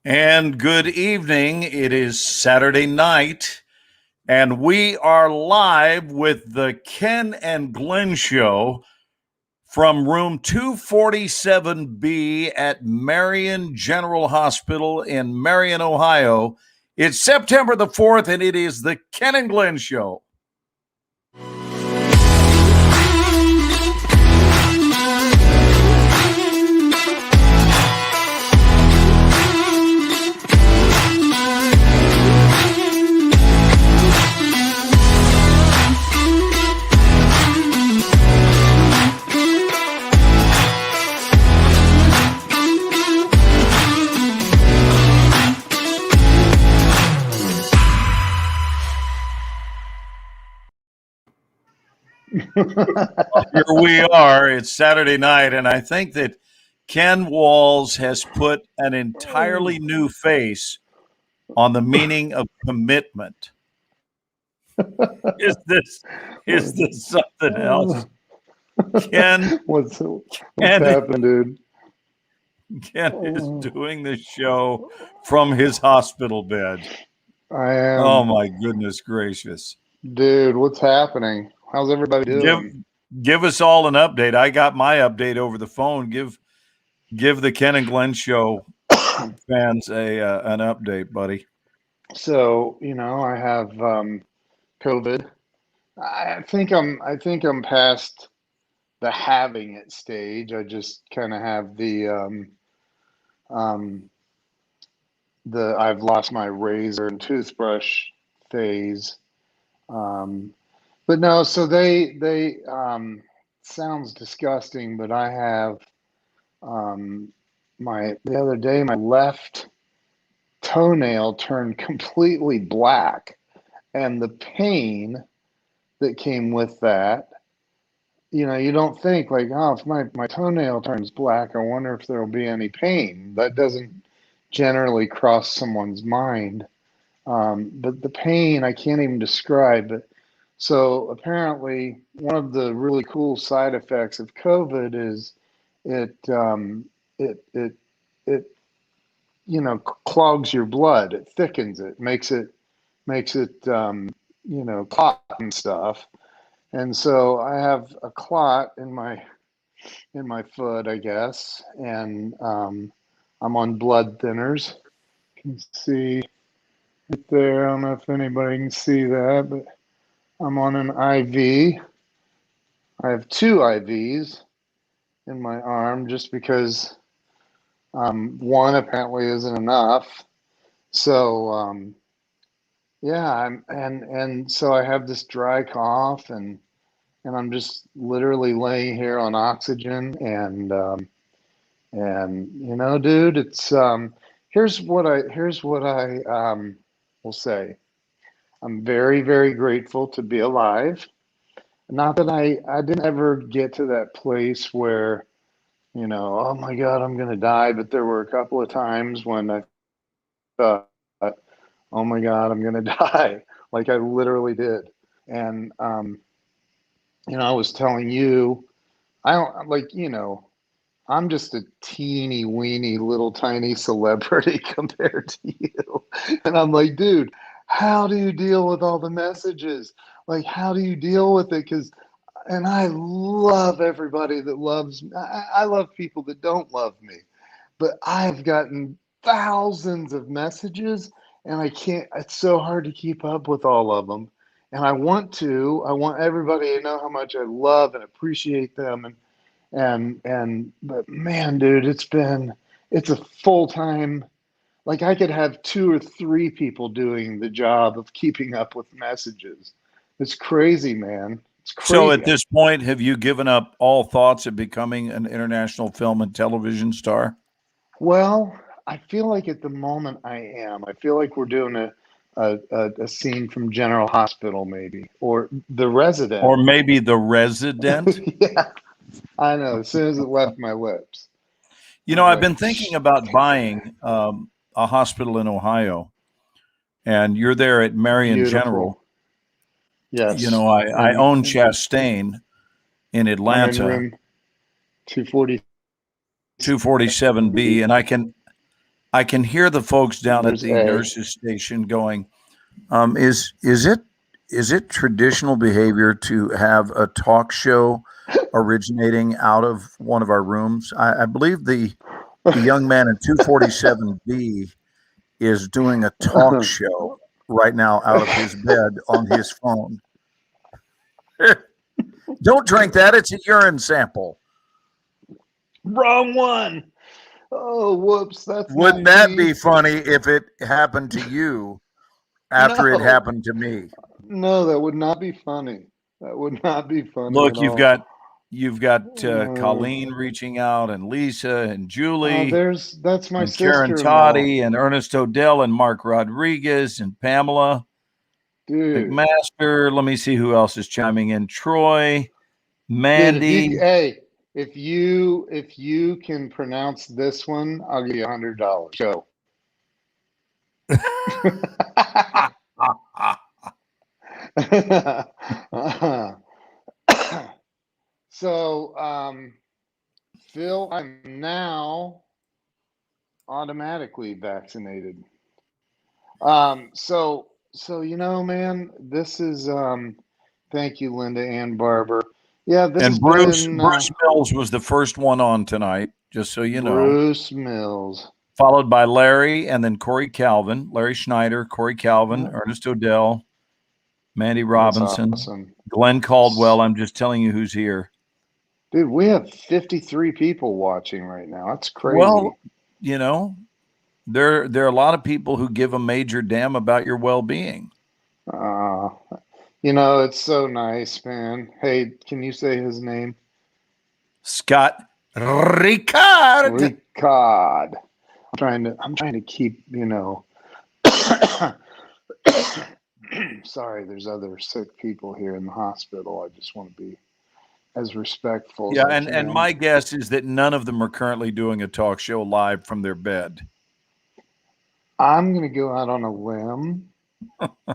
And good evening. It is Saturday night, and we are live with the Ken and Glenn Show from room 247B at Marion General Hospital in Marion, Ohio. It's September the 4th, and it is the Ken and Glenn Show. Here we are. It's Saturday night, and I think that Ken Walls has put an entirely new face on the meaning of commitment. Is this something else? Ken, What's happening, dude? Ken is doing the show from his hospital bed. I am. Oh my goodness gracious. Dude, what's happening? How's everybody doing? Give us all an update. I got my update over the phone. Give the Ken and Glenn Show fans an update, buddy. So, I have COVID. I think I'm past the having it stage. I just kind of have the I've lost my razor and toothbrush phase. But no, so they sounds disgusting, but I have the other day my left toenail turned completely black, and the pain that came with that, you don't think like, oh, if my toenail turns black, I wonder if there'll be any pain. That doesn't generally cross someone's mind. But the pain I can't even describe. So apparently, one of the really cool side effects of COVID is it clogs your blood. It thickens it, makes it clot and stuff. And so I have a clot in my foot, I guess, and I'm on blood thinners. You can see right there. I don't know if anybody can see that, but I'm on an IV. I have two IVs in my arm just because one apparently isn't enough. So and so I have this dry cough, and I'm just literally laying here on oxygen, and dude, it's here's what I will say. I'm very, very grateful to be alive. Not that I didn't ever get to that place where, oh my God, I'm going to die. But there were a couple of times when I thought, oh my God, I'm going to die. Like I literally did. And, I was telling you, I don't like, I'm just a teeny weeny little tiny celebrity compared to you. And I'm like, dude, how do you deal with all the messages? Like, how do you deal with it? And I love everybody that loves me. I love people that don't love me, but I've gotten thousands of messages, and it's so hard to keep up with all of them. And I want everybody to know how much I love and appreciate them. But man, dude, it's a full-time, like I could have 2 or 3 people doing the job of keeping up with messages. It's crazy, man. It's crazy. So at this point, have you given up all thoughts of becoming an international film and television star? Well, I feel like at the moment I am. I feel like we're doing a scene from General Hospital, maybe, or The Resident. Or maybe The Resident? Yeah, I know. As soon as it left my lips. I've been thinking about buying a hospital in Ohio, and you're there at Marion Beautiful. General. Yes. I own Chastain in Atlanta. I'm in room 247B, and I can I can hear the folks down at There's the A. nurses station going, is it traditional behavior to have a talk show originating out of one of our rooms? I believe the young man in 247B is doing a talk show right now out of his bed on his phone. Don't drink that. It's a urine sample. Wrong one. Oh, whoops. That's Wouldn't not that me. be funny if it happened to you after it No, happened to me? no, that would not be funny. That would not be funny at Look, you've all. got you've got Uh, Colleen reaching out, and Lisa, and Julie, that's my and Karen sister-in-law, Toddy, and Ernest Odell, and Mark Rodriguez, and Pamela dude. McMaster. Let me see who else is chiming in. Troy, Dude, Mandy. if you can pronounce this one, I'll give you $100. Go. So, Phil, I'm now automatically vaccinated. So man, this is thank you, Linda and Barber. Yeah, this has And Bruce been Mills was the first one on tonight, just so you know. Bruce Mills, Followed by Larry, and then Corey Calvin, Larry Schneider, Corey Calvin, Ernest Odell, Mandy Robinson, that's awesome. Glenn Caldwell. I'm just telling you who's here. Dude, we have 53 people watching right now. That's crazy. Well, there are a lot of people who give a major damn about your well-being. It's so nice, man. Hey, can you say his name? Scott Ricard. Ricard. I'm trying to keep, sorry, there's other sick people here in the hospital. I just want to be as respectful as I can. And my guess is that none of them are currently doing a talk show live from their bed. I'm going to go out on a limb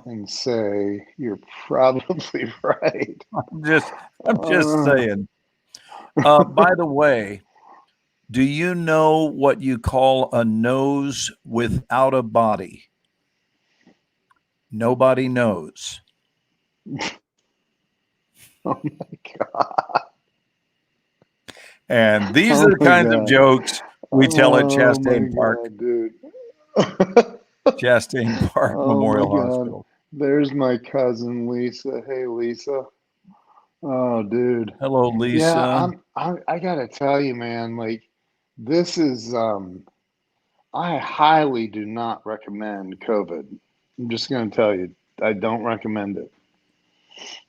and say you're probably right. I'm just saying. By the way, do you know what you call a nose without a body? Nobody knows. Oh my God. And these are the kinds of jokes we tell at Chastain Park. God, dude. Chastain Park Memorial Hospital. There's my cousin Lisa. Hey, Lisa. Oh, dude. Hello, Lisa. Yeah, I gotta tell you, man. Like, this is. I highly do not recommend COVID. I'm just gonna tell you, I don't recommend it.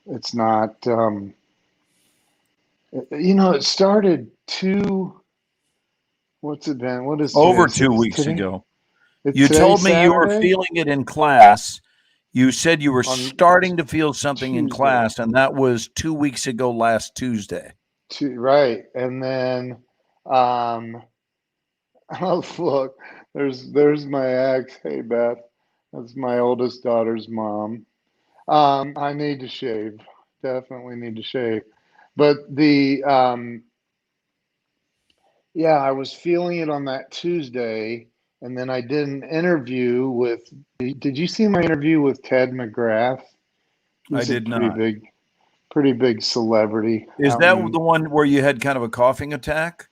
It's not. It started What's it been? What is today? Over 2 weeks ago. You Today, told me Saturday? you were feeling it in class. You said you were starting to feel something in Tuesday. class, and that was 2 weeks ago last Tuesday. Right. And then oh look, there's my ex. Hey Beth. That's my oldest daughter's mom. I need to shave. Definitely need to shave. But I was feeling it on that Tuesday, and then I did an interview with. Did you see my interview with Ted McGrath? I did not. Pretty big celebrity. Is that the one where you had kind of a coughing attack?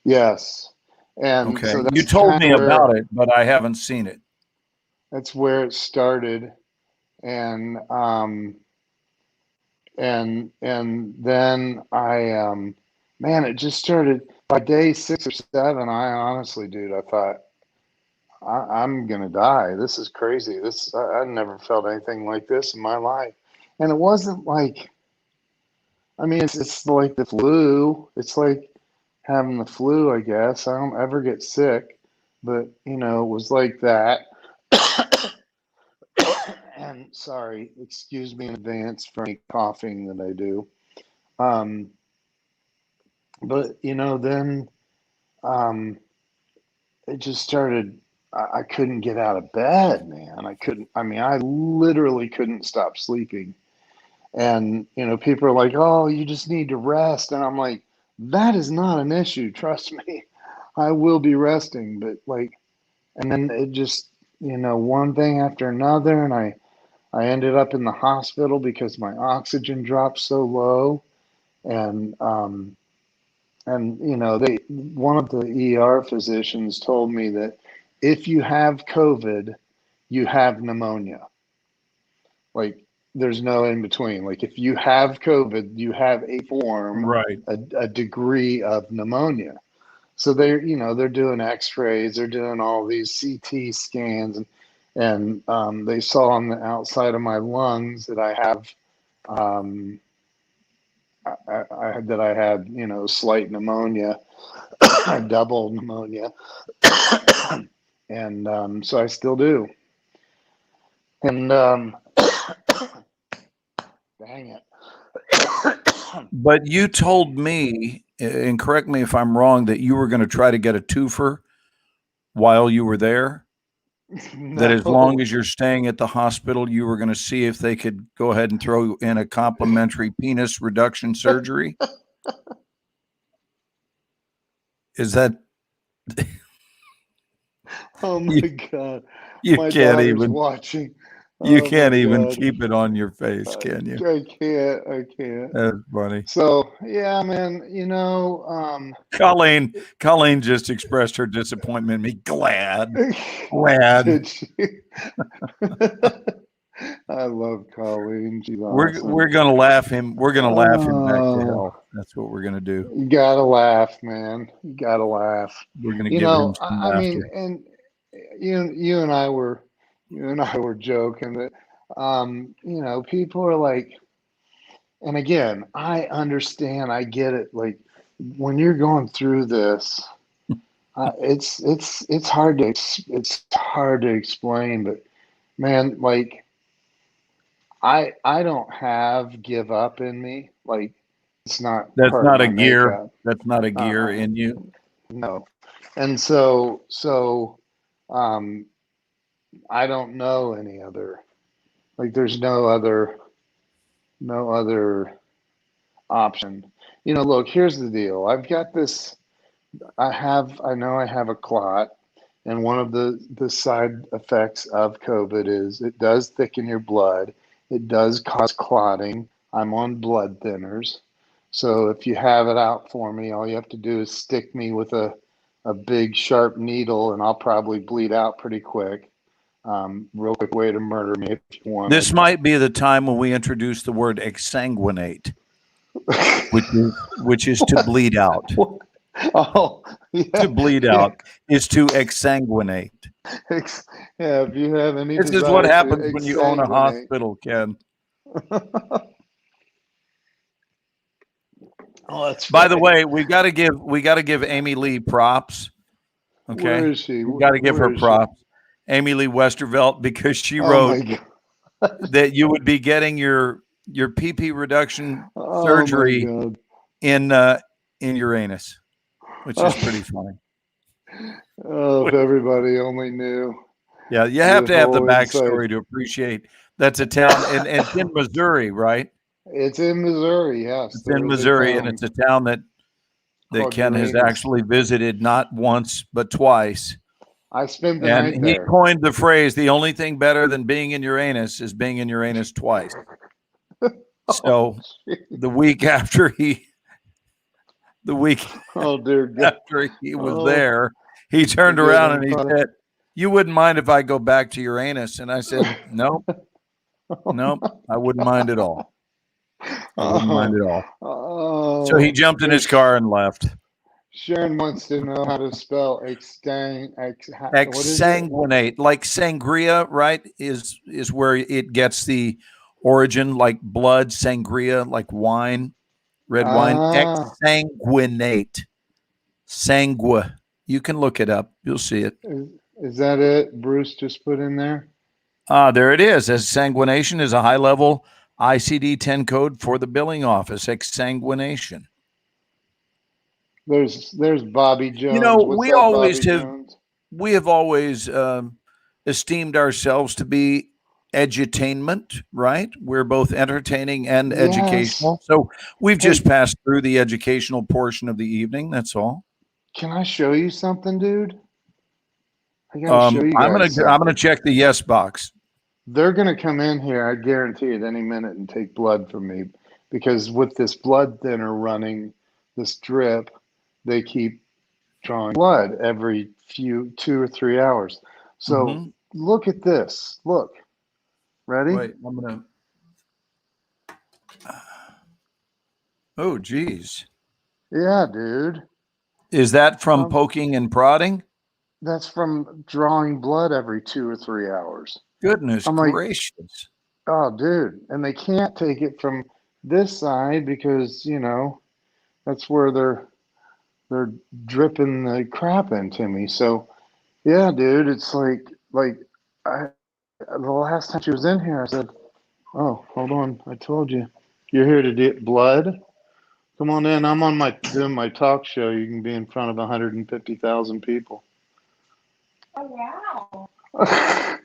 Yes. And okay. So you told me about it, but I haven't seen it. That's where it started, and then I man, it just started by day 6 or 7. I honestly, dude, I thought I'm gonna die. This is crazy. I never felt anything like this in my life, and it wasn't like. I mean, it's like the flu. It's like having the flu, I guess. I don't ever get sick, but it was like that. And sorry, excuse me in advance for any coughing that I do. But then it just started. I couldn't get out of bed, man. I literally couldn't stop sleeping. And, people are like, oh, you just need to rest. And I'm like, that is not an issue. Trust me. I will be resting. But And then it just, one thing after another, and I ended up in the hospital because my oxygen dropped so low, and they one of the ER physicians told me that if you have COVID, you have pneumonia. Like, there's no in between. Like, if you have COVID, you have a form, Right. a degree of pneumonia. So they're doing X-rays, they're doing all these CT scans, and they saw on the outside of my lungs that I have, I had, slight pneumonia, double pneumonia, and so I still do. And dang it. But you told me, and correct me if I'm wrong, that you were going to try to get a twofer while you were there. That as long No. as you're staying at the hospital, you were going to see if they could go ahead and throw in a complimentary penis reduction surgery. Is that Oh my God. you My can't daughter's even watching. you Oh can't my even God. keep it on your face, can you? I can't. That's funny. So yeah, man, Colleen just expressed her disappointment in me. Glad. did she? I love Colleen. She's awesome. We're gonna laugh him. We're gonna laugh him back to Oh, hell. That's what we're gonna do. you gotta laugh, man. You gotta laugh. We're gonna give him some I mean, laughter. and you and I were joking that people are like, and again, I understand, I get it. Like, when you're going through this, it's hard to explain, but man, like, I don't have give up in me. Like, it's not That's part of not a my gear. makeup. That's not a gear Uh-uh. in you. No. And so I don't know any other, like, there's no other option. Look, here's the deal. I've got this, I know I have a clot, and one of the side effects of COVID is it does thicken your blood. It does cause clotting. I'm on blood thinners. So if you have it out for me, all you have to do is stick me with a big sharp needle, and I'll probably bleed out pretty quick. Real quick way to murder me if you want. This might be the time when we introduce the word exsanguinate, which is to bleed out. Oh, yeah. To bleed out is to exsanguinate. Yeah, if you have any This is what desire to happens when you own a exsanguinate. hospital, Ken. Oh, that's By the right. way, we got to give Amy Lee props. Okay, Where is she? we got to give her Where is she? props, Amy Lee Westervelt, because she Oh wrote my God. that you would be getting your PP reduction Oh my surgery God. in Uranus, which is pretty funny. Oh, if everybody only knew. Yeah, you have to have the whole inside. backstory to appreciate that's a town, and it's in Missouri, right? It's in Missouri, yes. It's in Missouri, and it's a town that called Ken has Uranus. actually visited not once but twice. I spent the And night he there. coined the phrase, the only thing better than being in Uranus is being in Uranus twice. So the week after he Oh dear God. after he was Oh, there, he turned we're around and getting he funny. said, "You wouldn't mind if I go back to Uranus?" And I said, "Nope, I wouldn't mind at all. I wouldn't mind at all." Oh, So he jumped in his car and left. Sharon wants to know how to spell what is it? Exsanguinate, like sangria, right? Is where it gets the origin, like blood, sangria, like wine, red wine. Ah, Exsanguinate, sanguine. You can look it up. You'll see it. is that it? Bruce just put in there. There it is. Exsanguination is a high-level ICD-10 code for the billing office. Exsanguination. There's Bobby Jones. You know, What's we up, always Bobby have. Jones? We have always esteemed ourselves to be edutainment, right? We're both entertaining and Yes. educational. So we've just passed through the educational portion of the evening. That's all. Can I show you something, dude? I gotta show you I'm guys gonna something. check the yes box. They're gonna come in here, I guarantee it, any minute and take blood from me because with this blood thinner running, this drip, they keep drawing blood every 2 or 3 hours. So Mm-hmm. look at this. Look, ready? Wait, I'm gonna. Oh, geez. Yeah, dude. Is that from Um, poking and prodding? that's from drawing blood every 2 or 3 hours. Goodness I'm like, gracious. oh, dude. And they can't take it from this side because, that's where they're dripping the crap into me. So, yeah, dude, it's like I the last time she was in here, I said, "Oh, hold on. I told you. You're here to get blood. Come on in. I'm on my doing my talk show. You can be in front of 150,000 people." Oh, wow.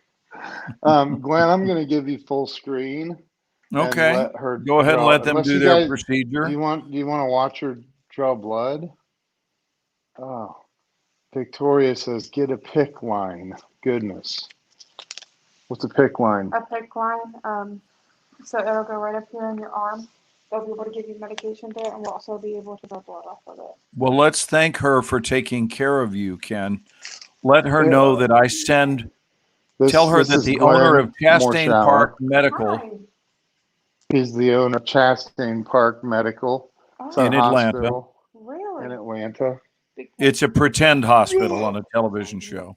Glenn, I'm going to give you full screen and Okay. let her Go ahead and draw. let them Unless do you their guys, procedure. do you want to watch her draw blood? Oh, Victoria says, "Get a pick line." Goodness, what's a pick line? A PIC line, so it'll go right up here in your arm. They'll be able to give you medication there, and we'll also be able to draw blood off of it. Well, let's thank her for taking care of you, Ken. Let her know Yeah, that I send. Tell her this that is the owner Glenn of Chastain Morshower. Park Medical Hi. He's the owner of Chastain Park Medical. It's our in Oh, Atlanta. hospital in really? Atlanta. Because, It's a pretend hospital on a television show.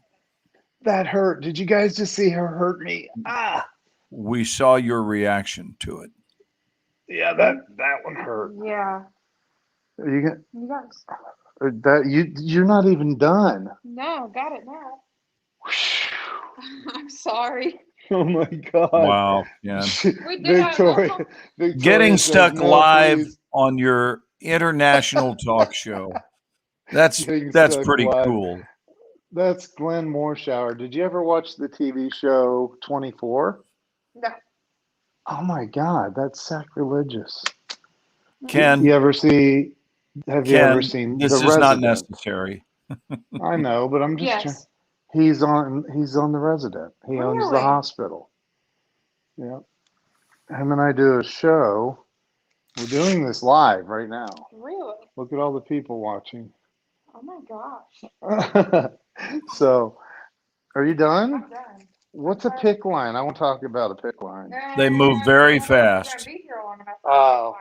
That hurt. Did you guys just see her hurt me? Ah, We saw your reaction to it. yeah, that one hurt. yeah. Are you gonna, You guys. you're not even done. No, got it now. I'm sorry. Oh my God. Wow, Ken. We did have Victoria, also. Victoria Getting says, stuck "No, live please." on your international talk show. That's Getting stuck pretty live. cool. That's Glenn Morshower. Did you ever watch the TV show 24? No. Oh my God, that's sacrilegious. Ken, You ever see? Have you ever Ken, seen The this is not Resident? necessary. I know, but I'm just trying. Yes. He's on The Resident. He owns the Really? hospital. Yeah. Him and I do a show. We're doing this live right now. Really? Look at all the people watching. Oh my gosh. So, are you done? I'm done. What's a pick line? I want to talk about a pick line. They move very I'm not gonna fast. be here long enough Oh,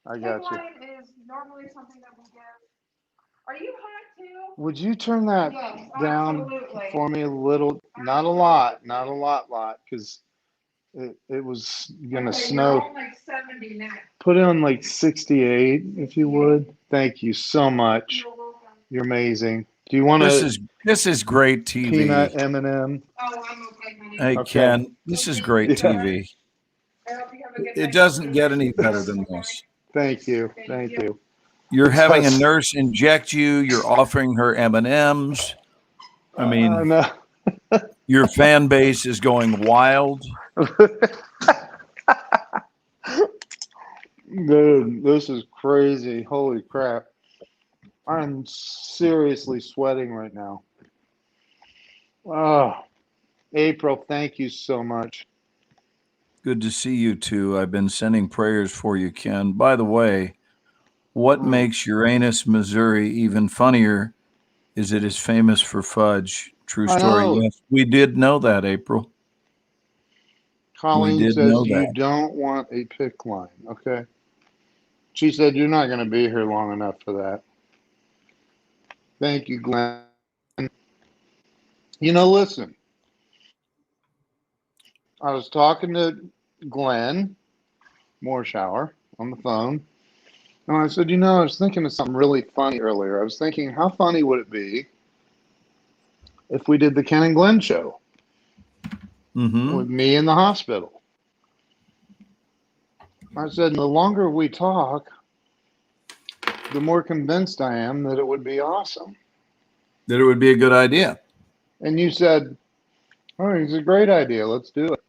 for I pick got you. line is normally something that we give. Are you hot too? Would you turn that Yes, down absolutely. for me a little? Not a lot, because it was gonna Okay, snow. you're on like 70 now. Put it on like 68, if you would. Thank you so much. You're welcome. You're amazing. Do you want This a is great TV. peanut M&M? Oh, I'm okay, honey. Hey, Okay. Ken, this is great Yeah. TV. I hope you have a good It night. doesn't get any better than this. Thank you. Thank you. You're having a Just- nurse inject you. You're offering her M&Ms. I mean, no. your fan base is going wild. Dude, this is crazy. Holy crap. I'm seriously sweating right now. Oh, April, thank you so much. Good to see you too. I've been sending prayers for you, Ken. By the way, what makes Uranus, Missouri even funnier is it is famous for fudge. True I story. know. Yes, we did know that, April. Colleen did says know you that. don't want a pick line. Okay. She said you're not going to be here long enough for that. Thank you, Glenn. Listen. I was talking to Glenn Morshower on the phone, and I said, I was thinking of something really funny earlier. I was thinking, how funny would it be if we did the Ken and Glenn show Mm-hmm. with me in the hospital? I said, the longer we talk, the more convinced I am that it would be awesome. That it would be a good idea. And you said, oh, it's a great idea. Let's do it.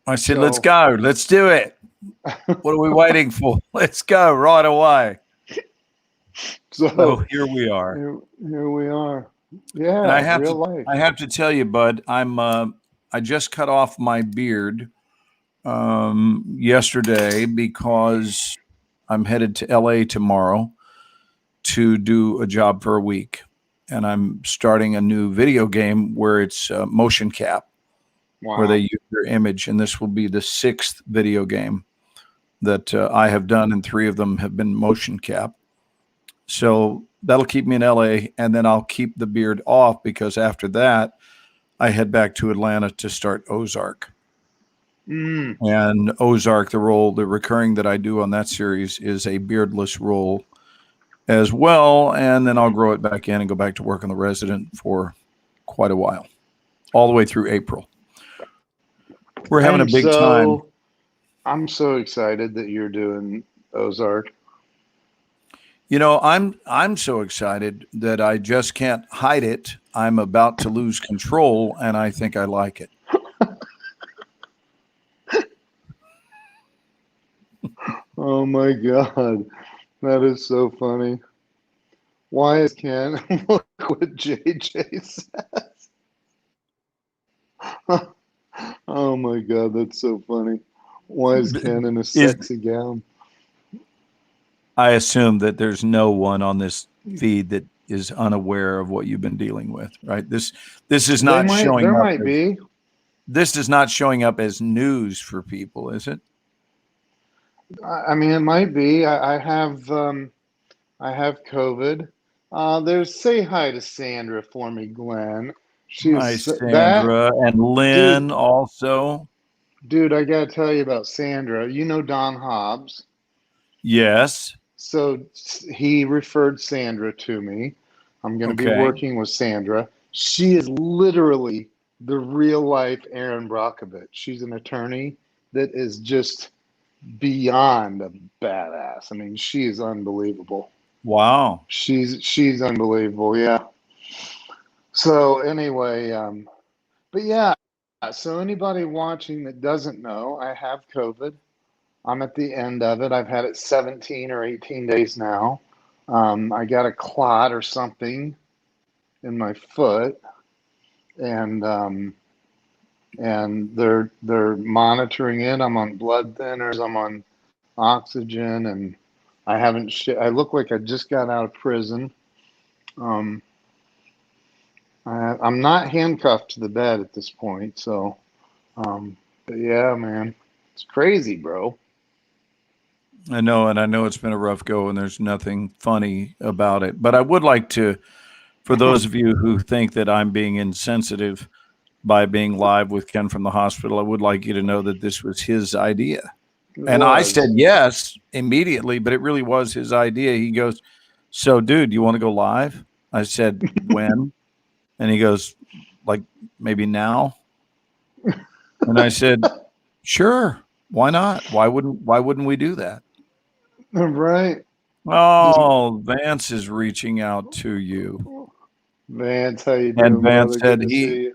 I said, So- let's go. Let's do it. What are we waiting for? Let's go right away. So Oh, here we are. here we are. And Yeah, real life. I have to tell you, bud, I just cut off my beard yesterday because I'm headed to LA tomorrow to do a job for a week. And I'm starting a new video game where it's motion cap, where they Wow. use your image. And this will be the sixth video game that I have done, and three of them have been motion cap. So that'll keep me in LA, and then I'll keep the beard off because after that, I head back to Atlanta to start Ozark. Mm. And Ozark, the recurring that I do on that series is a beardless role as well. And then I'll grow it back in and go back to work on The Resident for quite a while, all the way through April. We're having a big time. I'm so excited that you're doing Ozark. You know, I'm so excited that I just can't hide it. I'm about to lose control, and I think I like it. Oh my God. That is so funny. Why is Ken? Look what JJ says. Oh my God, that's so funny. Why is Ken in a sexy gown? I assume that there's no one on this feed that is unaware of what you've been dealing with, right? This is not showing There up. might be. This is not showing up as news for people, is it? I mean, it might be. I have COVID. There's say hi to Sandra for me, Glenn. Hi, She's that Sandra and Lynn dude. also. Dude, I gotta tell you about Sandra. You know Don Hobbs. Yes. So he referred Sandra to me. I'm going to be Okay. working with Sandra. She is literally the real life Aaron Brockovich. She's an attorney that is just beyond a badass. I mean, she is unbelievable. Wow. She's unbelievable. Yeah. So anyway, but yeah. So anybody watching that doesn't know, I have COVID. I'm at the end of it. I've had it 17 or 18 days now. I got a clot or something in my foot, and they're monitoring it. I'm on blood thinners. I'm on oxygen, and I haven't. I look like I just got out of prison. I'm not handcuffed to the bed at this point, so. But yeah, man, it's crazy, bro. I know, and I know it's been a rough go, and there's nothing funny about it. But I would like to, for those of you who think that I'm being insensitive by being live with Ken from the hospital, I would like you to know that this was his idea. And I said yes immediately, but it really was his idea. He goes, "So, dude, you want to go live?" I said, "When?" And he goes, "Like maybe now." And I said, "Sure. Why not? Why wouldn't we do that?" Right. Oh, Vance is reaching out to you. Vance, how you doing, And Vance brother? said he was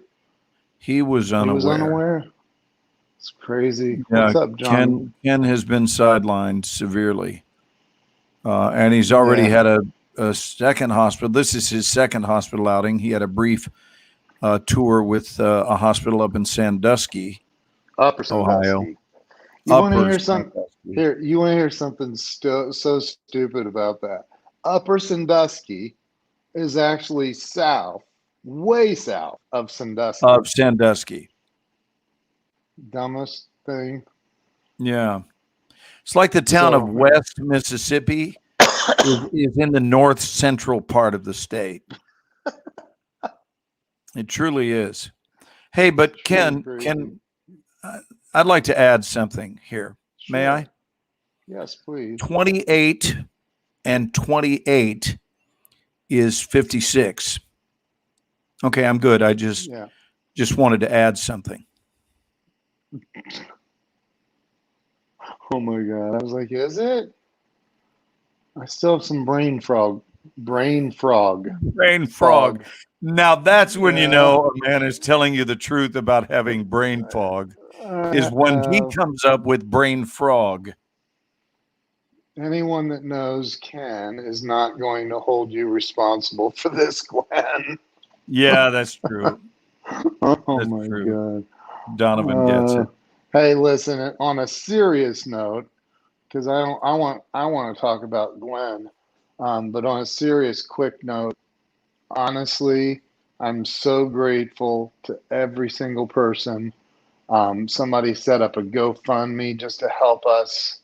He was unaware. unaware. It's crazy. Yeah, What's up, Johnny? Ken has been sidelined severely. And he's already had a second hospital. This is his second hospital outing. He had a brief tour with a hospital up in Sandusky, Upper Ohio. Sandusky. You want to Upper hear something? Sandusky. Here, you want to hear something so stupid about that? Upper Sandusky is actually south, way south of Sandusky. Of Sandusky. Dumbest thing. Yeah. It's like the town of West Mississippi is in the north central part of the state. It truly is. Hey, but Ken, I'd like to add something here. Sure. May I? Yes, please. 28 and 28 is 56. Okay, I'm good. I just wanted to add something. Oh my God. I was like, is it? I still have some brain frog. Now that's when you know a man is telling you the truth about having brain fog, is when he comes up with brain frog. Anyone that knows Ken is not going to hold you responsible for this, Glenn. Yeah, that's true. Oh That's my true. God. Donovan gets it. Hey, listen, on a serious note, because I want to talk about Glenn, but on a serious, quick note, honestly, I'm so grateful to every single person. Somebody set up a GoFundMe just to help us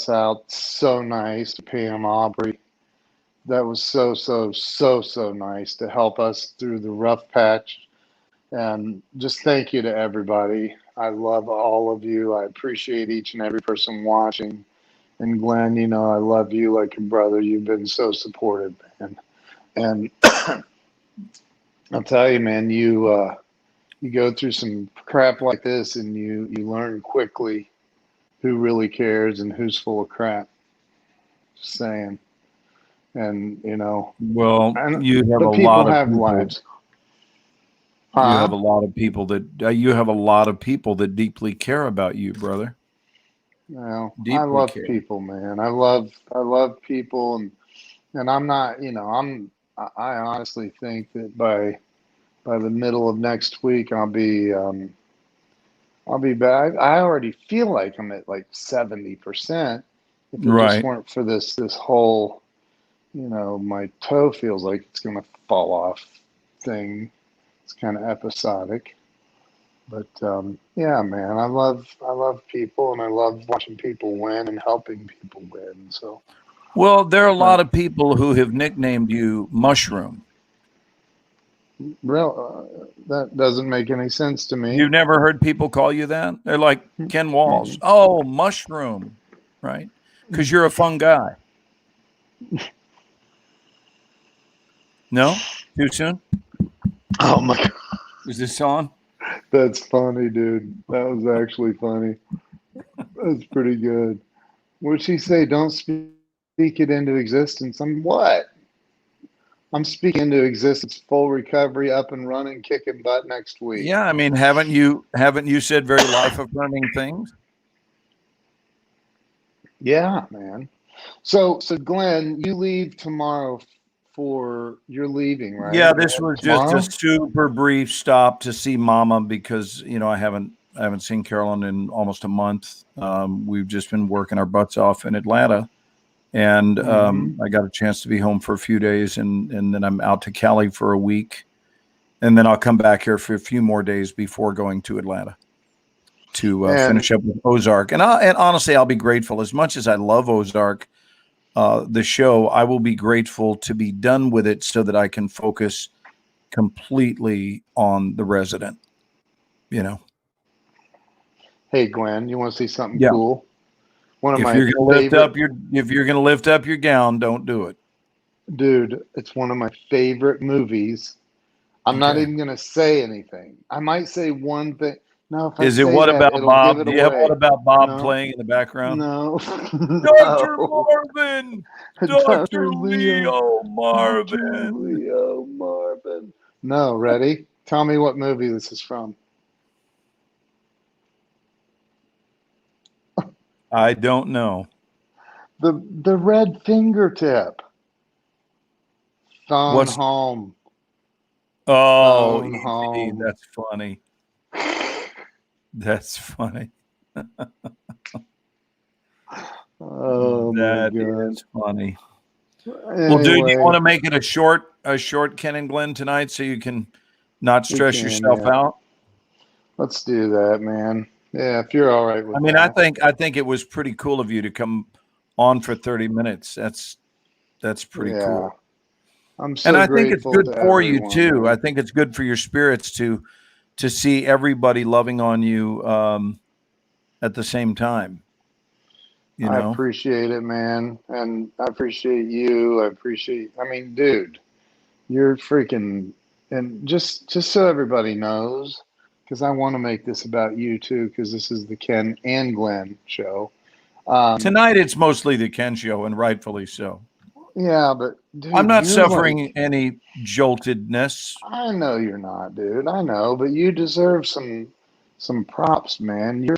out. So nice, Pam Aubrey. That was so nice to help us through the rough patch. And just thank you to everybody. I love all of you. I appreciate each and every person watching. And Glenn, you know, I love you like a brother. You've been so supportive, man. And I'll tell you, man, you go through some crap like this, and you learn quickly who really cares and who's full of crap. Just saying. And you know, Well, and you have a but lot people of have people. lives. You have Huh? a lot of people that you have a lot of people that deeply care about you, brother. Well, I Deeply love care. people, man. I love people, and I'm not, you know, I honestly think that by the middle of next week, I'll be back. I already feel like I'm at like 70%. If it just Right. weren't for this whole, you know, my toe feels like it's gonna fall off thing. It's kind of episodic, but yeah, man, I love people, and I love watching people win and helping people win. So, Well, there are a uh, lot of people who have nicknamed you Mushroom. that doesn't make any sense to me. You've never heard people call you that? They're like Ken Walls. Oh, Mushroom, right? Because you're a fun guy. No? Too soon? Oh my God, Is this on? that's funny, dude. That was actually funny. That's pretty good. What'd she say? Don't speak it into existence. I'm what? I'm speaking into existence. Full recovery, up and running, kicking butt next week. Yeah, I mean, haven't you said very life affirming things? Yeah, man. So Glenn, you leave tomorrow for you're leaving, Yeah, right? this was just a Tomorrow? super brief stop to see Mama because I haven't seen Carolyn in almost a month. We've just been working our butts off in Atlanta, and Mm-hmm. I got a chance to be home for a few days, and then I'm out to Cali for a week, and then I'll come back here for a few more days before going to Atlanta to And finish up with Ozark. And honestly, I'll be grateful as much as I love Ozark, the show. I will be grateful to be done with it so that I can focus completely on The Resident. You know, hey, Glenn, you want to see something yeah. cool? One of If my you're gonna lift favorite, up your gown, don't do it. dude, it's one of my favorite movies. I'm not Okay. even going to say anything. I might say one thing. No, if I Is it say What that, About it'll give Bob? it Do you have What away. About Bob No, playing in the background? no, Dr. no. Marvin, Dr. Dr. Leo, Leo Dr. Marvin. Leo Marvin. No, ready? Tell me what movie this is from. I don't know. The Red Fingertip. Phone What's home. Oh, Phone easy. home. That's funny. That's funny. Oh my That God. is funny. Well, dude, do you want Anyway, to make it a short Ken and Glenn tonight so you can not we stress can, yourself yeah. out? Let's do that, man. Yeah, if you're all right I with mean, that. I think it was pretty cool of you to come on for 30 minutes. That's pretty Yeah. cool. I'm And so I think it's grateful good to for you everyone, too. I man. think it's good for your spirits to see everybody loving on you at the same time, you I know. appreciate it, man. And I appreciate you. I mean, dude, you're freaking, and just so everybody knows, because I want to make this about you too, because this is the Ken and Glenn show. Um, Tonight it's mostly the Ken show, and rightfully so. yeah, but I'm dude, not you're suffering like, any joltedness. I know you're not, dude. I know, but you deserve some props, man. You're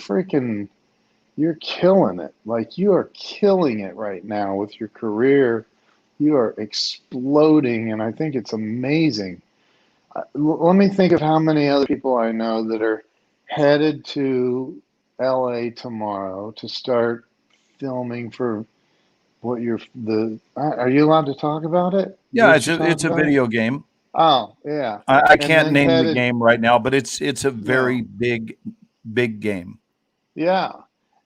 killing it. Like you are killing it right now with your career. You are exploding, and I think it's amazing. Let me think of how many other people I know that are headed to LA tomorrow to start filming for what you're the. Are you allowed to talk about it? Yeah, We it's should talk it's a about it. video game. Oh, yeah. I And can't then name the headed, game right now, but it's a very no, big game. yeah.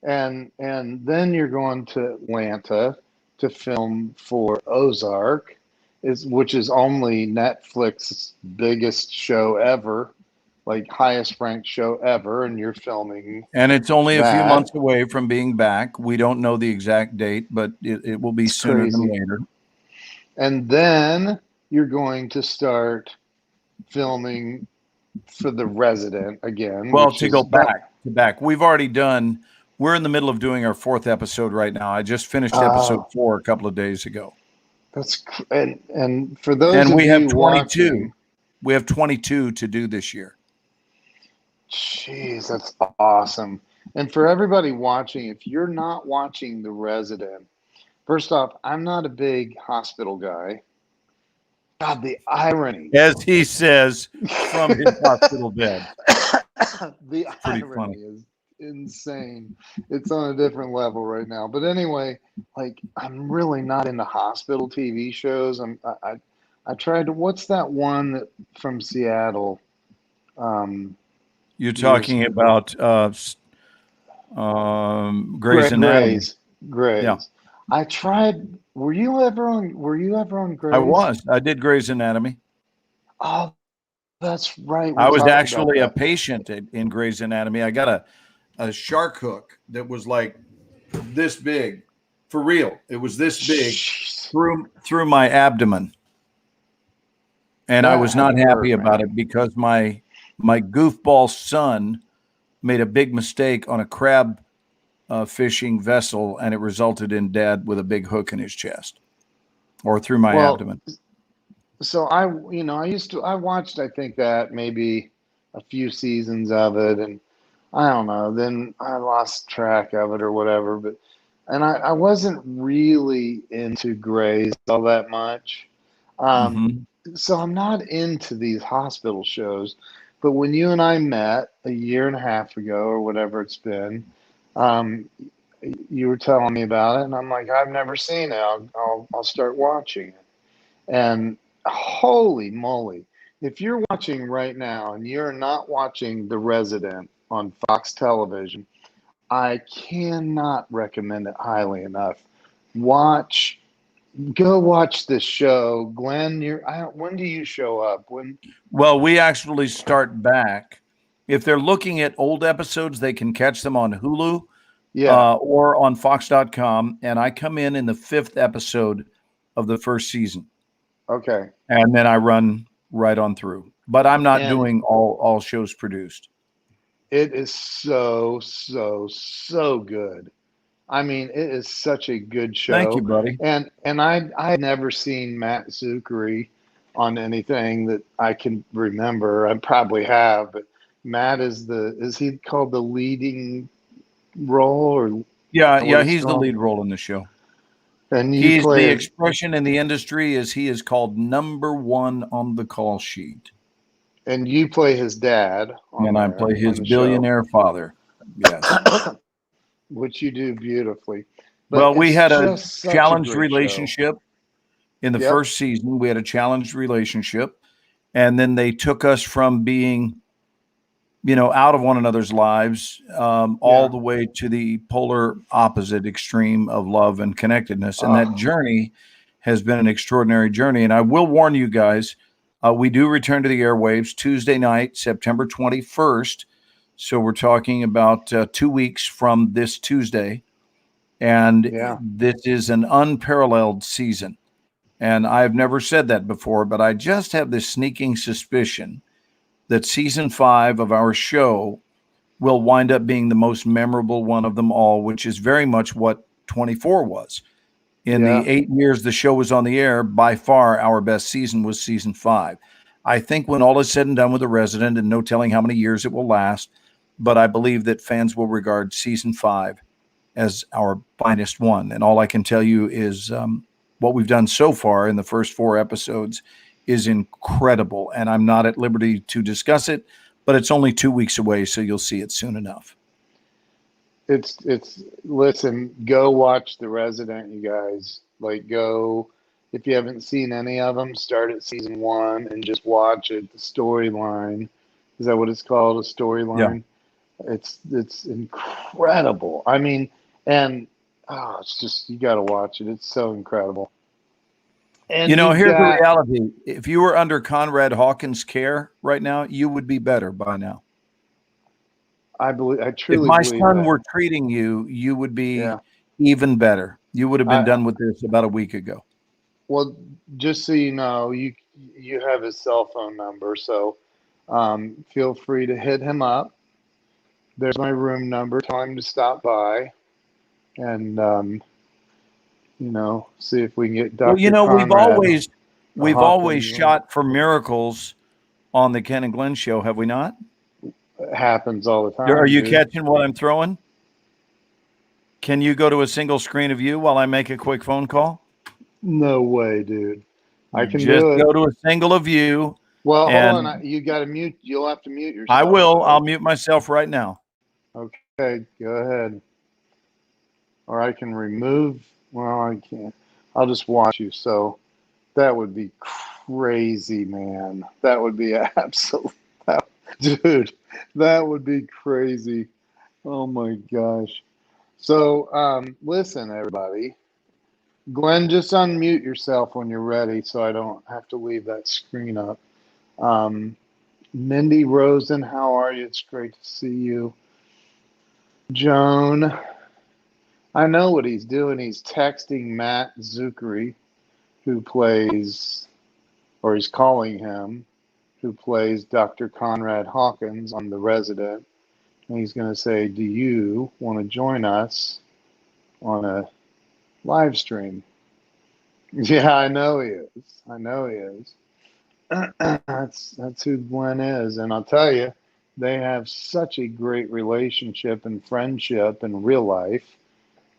And then you're going to Atlanta to film for Ozark, which is only Netflix's biggest show ever, like highest ranked show ever, and you're filming And it's only a few that. months away from being back. We don't know the exact date, but it will be It's sooner than crazy. later. And then you're going to start filming for The Resident again, Well, which to go is that. back, we've already done. We're in the middle of doing our 4th episode right now. I just finished episode Oh, 4 a couple of days ago, and for those and of we have you 22. watching, We have 22 to do this year. jeez, that's awesome. And for everybody watching, if you're not watching The Resident, first off, I'm not a big hospital guy. God, the irony. As he says from his hospital bed. The Pretty irony funny. is insane. It's on a different level right now. But anyway, like I'm really not into hospital TV shows. I tried to. What's that one that from Seattle? You're Years talking about Grey's Anatomy. Yeah, Grays. I tried. Were you ever on I Grays? was. I did Grey's Anatomy. Oh, that's right. We I was talked about actually a that. patient in Grey's Anatomy. I got a shark hook that was like this big, for real. It was this big Jeez, through my abdomen, and I that was had not to happy hurt, about man. it because my goofball son made a big mistake on a crab fishing vessel, and it resulted in Dad with a big hook in his chest or through my Well, abdomen. so I watched, I think that maybe a few seasons of it, and I don't know, then I lost track of it or whatever, and I wasn't really into Grays all that much. Um, Hmm. so I'm not into these hospital shows, but when you and I met a year and a half ago or whatever it's been, um, you were telling me about it, and I'm like, I've never seen it. I'll start watching it. And holy moly, if you're watching right now and you're not watching The Resident on Fox Television, I cannot recommend it highly enough. Watch, go watch this show, Glenn. When do you show up? When? Well, we actually start back. If they're looking at old episodes, they can catch them on Hulu Yeah. or on Fox.com. And I come in the 5th episode of the first season, Okay. and then I run right on through. But I'm not And doing all shows produced. it is so good. I mean, it is such a good Thank you, show. buddy. And I had never seen Matt Zuckery on anything that I can remember. I probably have, but Matt is he called the leading role or what Yeah, it's he's the called? lead role in the show. And you He's the play as expression in the industry is he is called number one on the call sheet, and you play his dad on and I there play on his the show, billionaire father. Yes. which you do beautifully. But Well, we it's had a just such a challenged great show. relationship in the Yep. first season. We had a challenged relationship, and then they took us from being, out of one another's lives, all Yeah. the way to the polar opposite extreme of love and connectedness. And that Oh, journey has been an extraordinary journey. And I will warn you guys, we do return to the airwaves Tuesday night, September 21st. So we're talking about 2 weeks from this Tuesday. And yeah. this is an unparalleled season. And I've never said that before, but I just have this sneaking suspicion that season 5 of our show will wind up being the most memorable one of them all, which is very much what 24 was. In the Yeah. 8 years the show was on the air, by far our best season was season 5. I think when all is said and done with The Resident, and no telling how many years it will last, but I believe that fans will regard season 5 as our finest one. And all I can tell you is what we've done so far in the first 4 episodes is incredible, and I'm not at liberty to discuss it, but it's only 2 weeks away, so you'll see it soon enough. It's listen, go watch The Resident, you guys. Like, go, if you haven't seen any of them, start at season 1 and just watch it. The storyline, is that what it's called? A storyline? It's incredible. I mean, and it's just, you got to watch it. It's so incredible. And You know, you've here's the got, reality. If you were under Conrad Hawkins' care right now, you would be better by now. I If truly my believe son that. were treating you, you would be Yeah. even better. You would have been I, done with this about a week ago. well, just so you know, you have his cell phone number, so feel free to hit him up. There's my room number. Tell him to stop by and see if we can get Well, you Dr. know, Conrad we've always Hawkins on. shot for miracles on the Ken and Glenn show, have we not? It happens all the time. Are you dude. catching what I'm throwing? Can you go to a single screen of you while I make a quick phone call? No way, dude. I can Just do it. go to a single of you. Well, and hold on. You got to mute. You'll have to mute yourself. I will. though. I'll mute myself right now. Okay, go ahead. Or I can remove. Well, I can't. I'll just watch you. So that would be crazy, man. That would be absolute. Dude, that would be crazy. Oh my gosh. So, listen, everybody. Glenn, just unmute yourself when you're ready so I don't have to leave that screen up. Mindy Rosen, how are you? It's great to see you. Joan, I know what he's doing. He's texting Matt Zuckery, who plays, or he's calling him, who plays Dr. Conrad Hawkins on The Resident. And he's going to say, do you want to join us on a live stream? Yeah, I know he is. I know he is. That's who Glenn is. And I'll tell you, they have such a great relationship and friendship in real life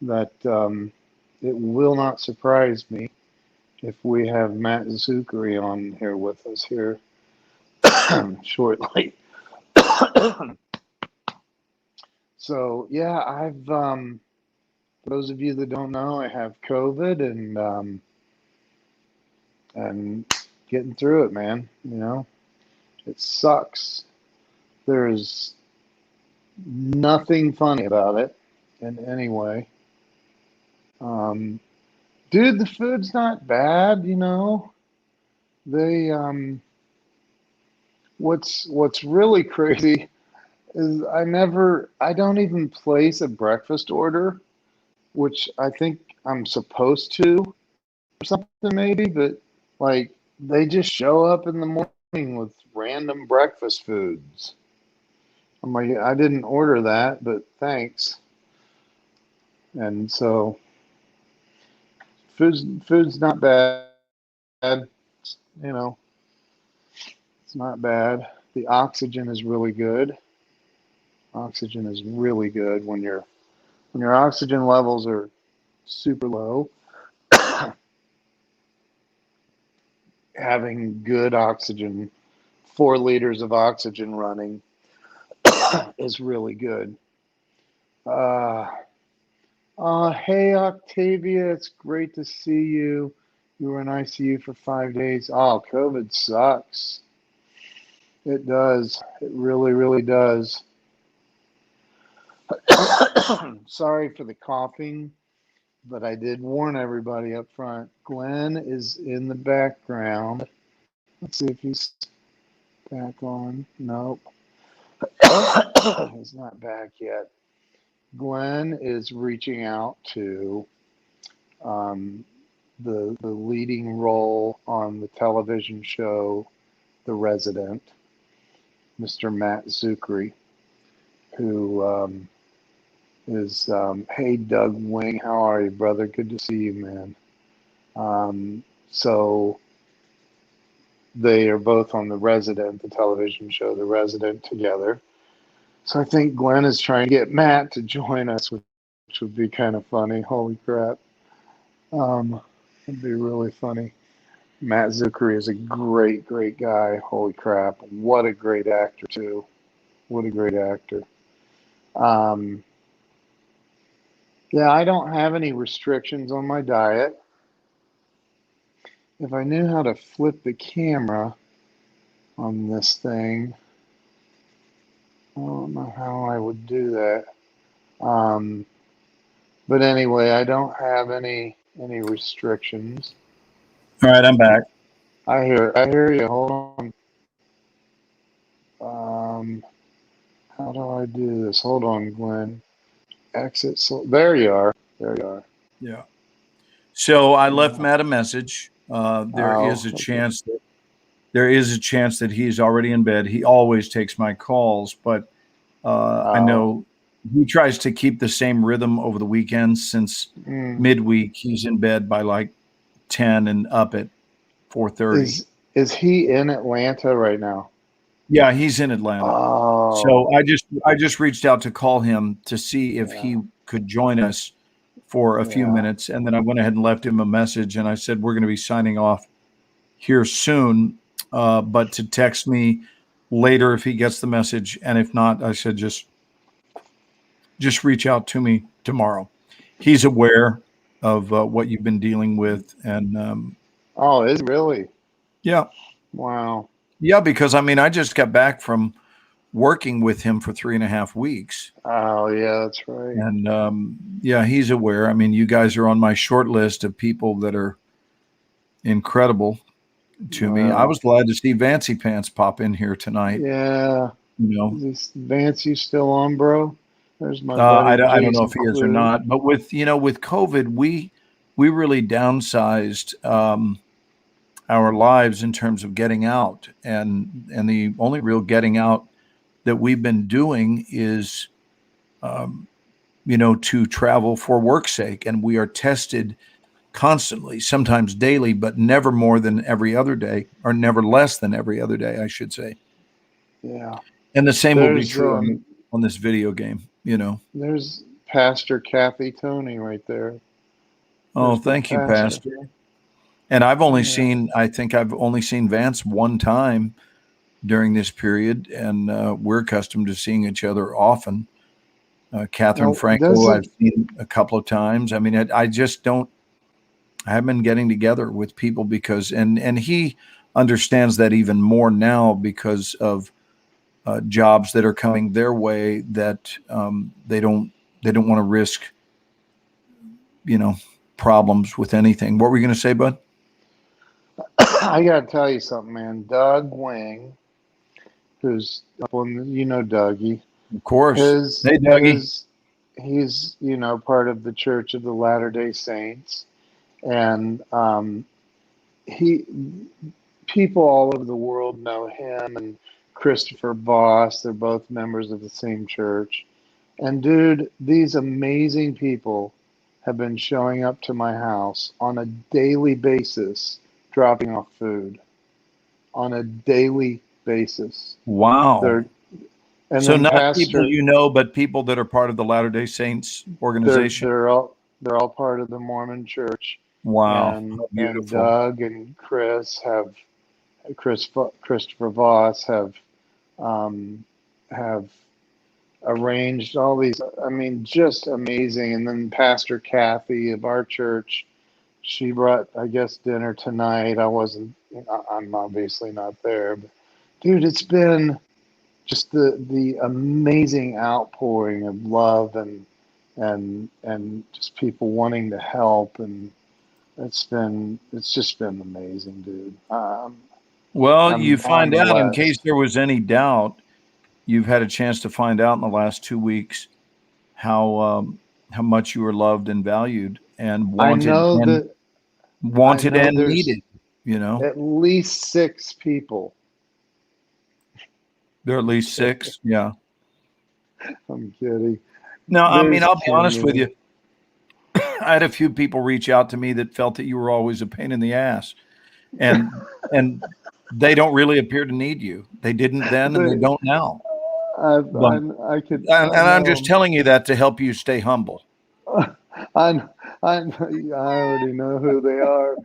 that it will not surprise me if we have Matt Zuckery on here with us here shortly. So yeah, I've for those of you that don't know, I have COVID and getting through it, man. You know, it sucks. There's nothing funny about it in any way. Dude, the food's not bad, you know. They what's really crazy is I don't even place a breakfast order, which I think I'm supposed to or something maybe, but like they just show up in the morning with random breakfast foods. I'm like, I didn't order that, but thanks. And so food's not bad, you know. It's not bad. The oxygen is really good. Oxygen is really good when your oxygen levels are super low. Having good oxygen, 4 liters of oxygen running is really good. Hey Octavia, it's great to see you. You were in ICU for 5 days. Oh, COVID sucks. It does. It really, really does. Sorry for the coughing, but I did warn everybody up front. Glenn is in the background. Let's see if he's back on. Nope. He's not back yet. Glenn is reaching out to the leading role on the television show The Resident, Mr. Matt Zuckery, who is, hey, Doug Wing, how are you, brother? Good to see you, man. So they are both on The Resident, the television show The Resident, together. So I think Glenn is trying to get Matt to join us, which would be kind of funny. Holy crap. It'd be really funny. Matt Zuckery is a great, great guy. Holy crap. What a great actor, too. What a great actor. Um, yeah, I don't have any restrictions on my diet. If I knew how to flip the camera on this thing, I don't know how I would do that. Um, but anyway, I don't have any restrictions. All right, I'm back. I hear you. Hold on. How do I do this? Hold on, Glenn. Exit. So there you are. There you are. Yeah. So I left Yeah. Matt a message. There is Oh, a okay. chance that he's already in bed. He always takes my calls, but I Oh. know he tries to keep the same rhythm over the weekends. Since Mm. midweek, he's in bed by like 10 and up at 4:30. Is he in Atlanta right now? Yeah, he's in Atlanta. Oh, So I just reached out to call him to see if yeah, he could join us for a few yeah. minutes, and then I went ahead and left him a message, and I said we're going to be signing off here soon, but to text me later if he gets the message, and if not, I said just reach out to me tomorrow. He's aware of what you've been dealing with, and Oh, is it really? yeah, Wow. yeah, because I mean I just got back from working with him for 3.5 weeks. Oh, yeah, that's right. And yeah, he's aware. I mean, you guys are on my short list of people that are incredible to me. I Wow. was glad to see Vancy Pants pop in here tonight. Yeah. You know, Is this Vance, you still on, bro? There's my buddy I don't know if Jason he is or Clue. not, but with COVID, we really downsized our lives in terms of getting out, and the only real getting out that we've been doing is um, to travel for work's sake, and we are tested constantly, sometimes daily, but never more than every other day, or never less than every other day, I should say. Yeah. And the same will be There's true on this video game. there's Pastor Kathy Tony right there. Oh, There's my thank you, pastor. Pastor. And Yeah. I think I've only seen Vance one time during this period, and we're accustomed to seeing each other often. Catherine Now, Franco, I've doesn't seen a couple of times. I mean, I just don't. I haven't been getting together with people because, and he understands that even more now because of jobs that are coming their way that they don't want to risk, you know, problems with anything. What were you going to say, bud? I gotta tell you something, man. Doug Wing, who's up on you know Dougie, Of course. his Hey, Dougie. his he's part of the Church of the Latter-day Saints, and he people all over the world know him and Christopher Voss. They're both members of the same church. And dude, these amazing people have been showing up to my house on a daily basis, dropping off food on a daily basis. Wow. They're and So then not people Pastor, you know, but people that are part of the Latter-day Saints they're organization. they're all they're all part of the Mormon Church, Wow. and How and beautiful. Doug and Christopher Voss um, have arranged all these. I mean, just amazing. And then Pastor Kathy of our church, she brought, I guess, dinner tonight. I wasn't. I'm obviously not there, but dude, it's been just the amazing outpouring of love and just people wanting to help, and it's just been amazing, dude. Well, you I'm find out, in case blessed. there was any doubt, you've had a chance to find out in the last 2 weeks how much you were loved and valued and I wanted know and that I wanted know and there's needed. You know, at least 6 people. there are at least six. Yeah. I'm kidding. No, I mean, There's I'll be honest with Kimberly. you. I had a few people reach out to me that felt that you were always a pain in the ass, and they don't really appear to need you. They didn't then, and they They, don't now. I, But I could, and I I'm just know. telling you that to help you stay humble. I already know who they are.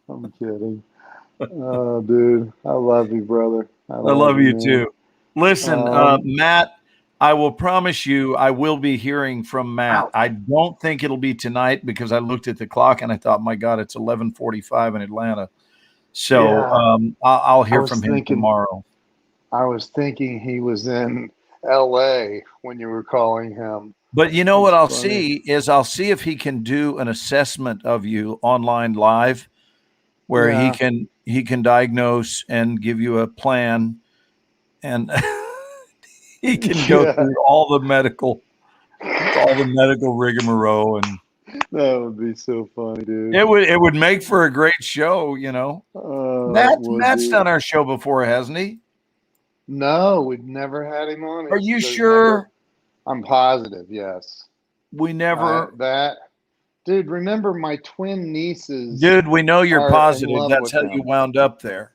I'm kidding. Oh, dude, I love you, brother. I I love love you, you man. too. Listen, Matt, I will promise you I will be hearing from Matt. Ouch. I don't think it'll be tonight because I looked at the clock and I thought, my God, it's 11:45 in Atlanta. So Yeah, I'll I hear was from him thinking, tomorrow. I was thinking he was in L.A. when you were calling him. But you know what That's I'll funny. see is I'll see if he can do an assessment of you online live where Yeah, he can diagnose and give you a plan and he can go yeah, through all the medical rigmarole, and that would be so funny, dude. it would make for a great show, you know. Oh, it would Matt's be. done our show before, hasn't he? No, we've never had him on. Are you There's never. sure? I'm positive. Yes. We never, That dude. Remember, my twin nieces dude, we know you're are in positive. love That's with how you him. wound up there.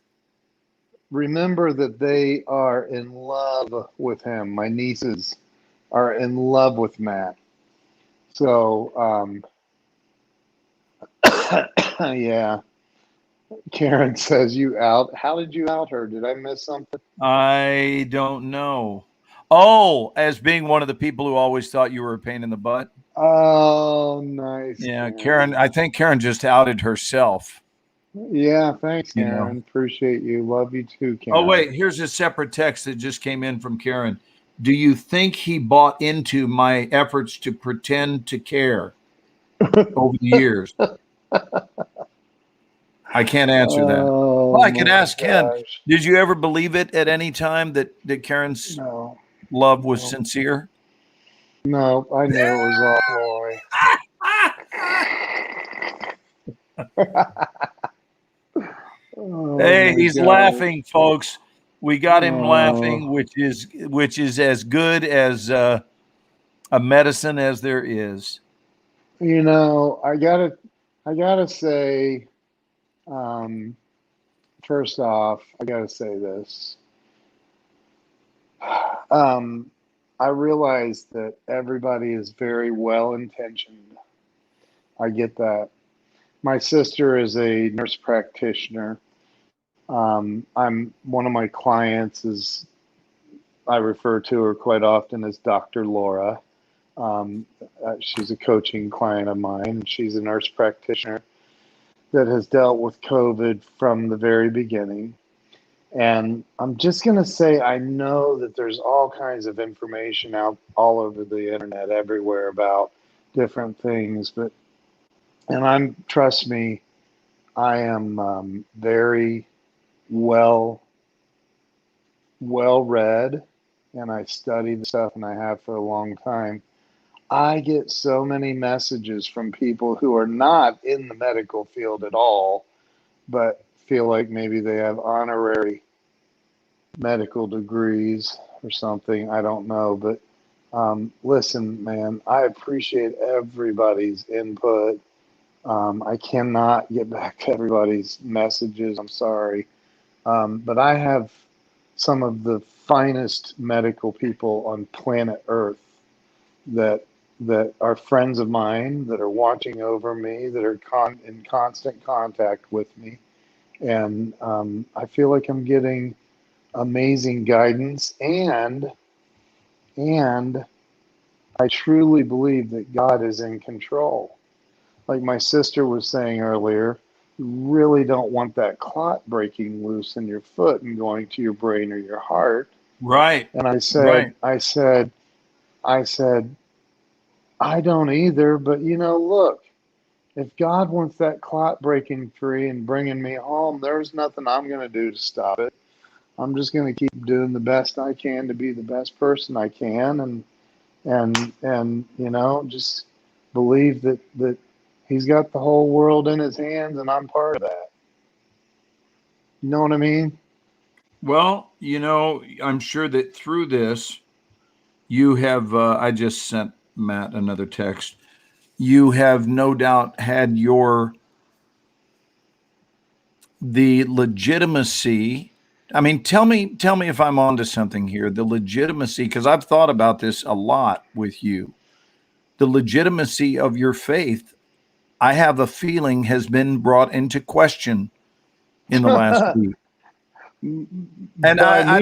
Remember that they are in love with him. My nieces are in love with Matt. So, yeah. Karen says you out. How did you out her? Did I miss something? I don't know. Oh, as being one of the people who always thought you were a pain in the butt. Oh, nice, Yeah, Karen, Karen. I think Karen just outed herself, Yeah, thanks, you know. Karen. Appreciate you. Love you too, Oh, Karen. wait, here's a separate text that just came in from Karen. Do you think he bought into my efforts to pretend to care over the years? I can't answer that. Oh Well, I could my ask Ken. gosh. Did you ever believe it at any time that Karen's No, love was no, sincere? no. I knew it was all ploy. Oh Hey, my he's gosh. laughing, folks. We got him laughing, Oh, which is as good as a medicine as there is. I gotta say, um, first off, I gotta say this. Um, I realize that everybody is very well intentioned. I get that. My sister is a nurse practitioner. I'm one of my clients is I refer to her quite often as Dr. Laura. Um, she's a coaching client of mine. She's a nurse practitioner that has dealt with COVID from the very beginning. And I'm just going to say, I know that there's all kinds of information out all over the internet everywhere about different things, and trust me, I am very well, well read, and I study the stuff and I have for a long time. I get so many messages from people who are not in the medical field at all, but feel like maybe they have honorary medical degrees or something. I don't know. But listen, man, I appreciate everybody's input. I cannot get back to everybody's messages. I'm sorry. But I have some of the finest medical people on planet Earth that are friends of mine, that are watching over me, that are in constant contact with me, and I feel like I'm getting amazing guidance, and I truly believe that God is in control. Like my sister was saying earlier, you really don't want that clot breaking loose in your foot and going to your brain or your heart. Right, And right. I said, I don't either, but look, if God wants that clot breaking free and bringing me home, there's nothing I'm going to do to stop it. I'm just going to keep doing the best I can to be the best person I can, and just believe that He's got the whole world in His hands, and I'm part of that. You know what I mean? Well, I'm sure that through this, you have, I just sent Matt another text. You have no doubt had the legitimacy. I mean, tell me if I'm onto something here. The legitimacy, because I've thought about this a lot with you. The legitimacy of your faith, I have a feeling, has been brought into question in the last week. And By I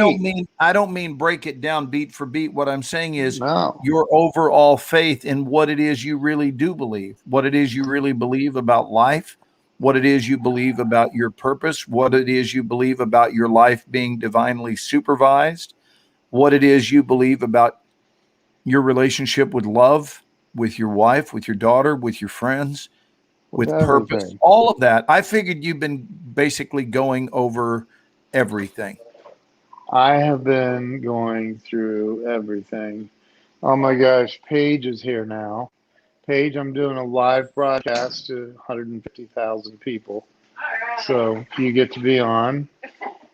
don't mean break it down beat for beat. What I'm saying is no. your overall faith in what it is you really do believe, what it is you really believe about life, what it is you believe about your purpose, what it is you believe about your life being divinely supervised, what it is you believe about your relationship with love, with your wife, with your daughter, with your friends, with purpose, Everything. all of that. I figured you've been basically going over everything. I have been going through everything. Oh my gosh, Paige is here now. Paige, I'm doing a live broadcast to 150,000 people. So you get to be on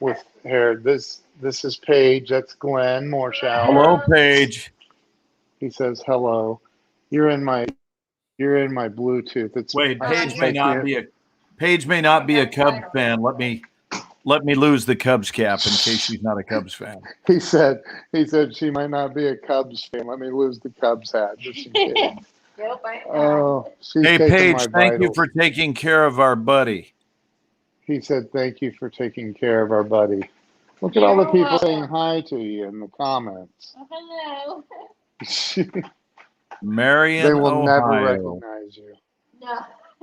with her. This is Paige. That's Glenn Morshower. Hello, Paige. He says hello. You're in my Bluetooth. It's Wait, I Paige think may I not can't- be a Cubs fan. Let me lose the Cubs cap in case she's not a Cubs fan. He said she might not be a Cubs fan. Let me lose the Cubs hat just in case. Nope, I Oh, she's Hey, taking Paige, my thank you vitals. for taking care of our buddy. He said, "Thank you for taking care of our buddy." Look at all the You're people welcome. saying hi to you in the comments. Oh, hello. Marion, They will never Ohio. recognize you. No,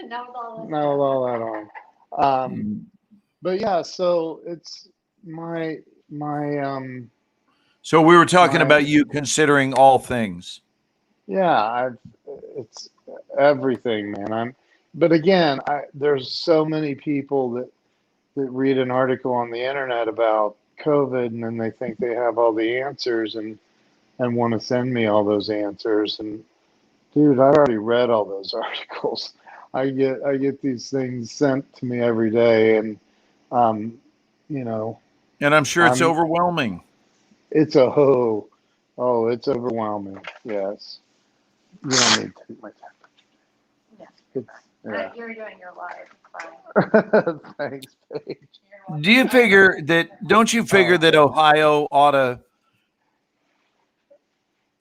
not with all this. Not with all that on. But yeah, so it's my So we were talking my- about you considering all things. yeah, it's everything, man. But again, there's so many people that read an article on the internet about COVID and then they think they have all the answers and want to send me all those answers. And dude, I already read all those articles. I get these things sent to me every day, and you know, And I'm sure it's overwhelming. it's it's overwhelming. Yes, you don't need to take my Yeah. temperature. You're doing your live. Fine. Yeah. Thanks, Paige. Do you figure that? Don't you figure that Ohio ought to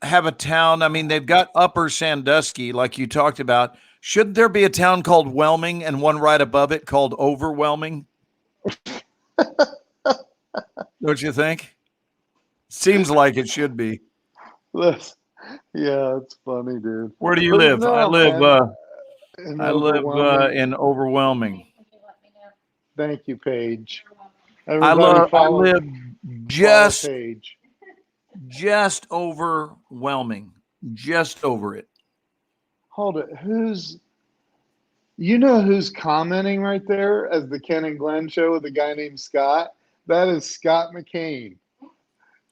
have a town? I mean, they've got Upper Sandusky, like you talked about. Should there be a town called Whelming and one right above it called Overwhelming? Don't you think? Seems like it should be. Listen, yeah, it's funny, dude. Where do you But live? no, I live. man, I live in Overwhelming. Thank you, Paige. I Everybody live just Paige. overwhelming, just over it. Hold it. Who's commenting right there as the Ken and Glenn show with a guy named Scott? That is Scott McCain.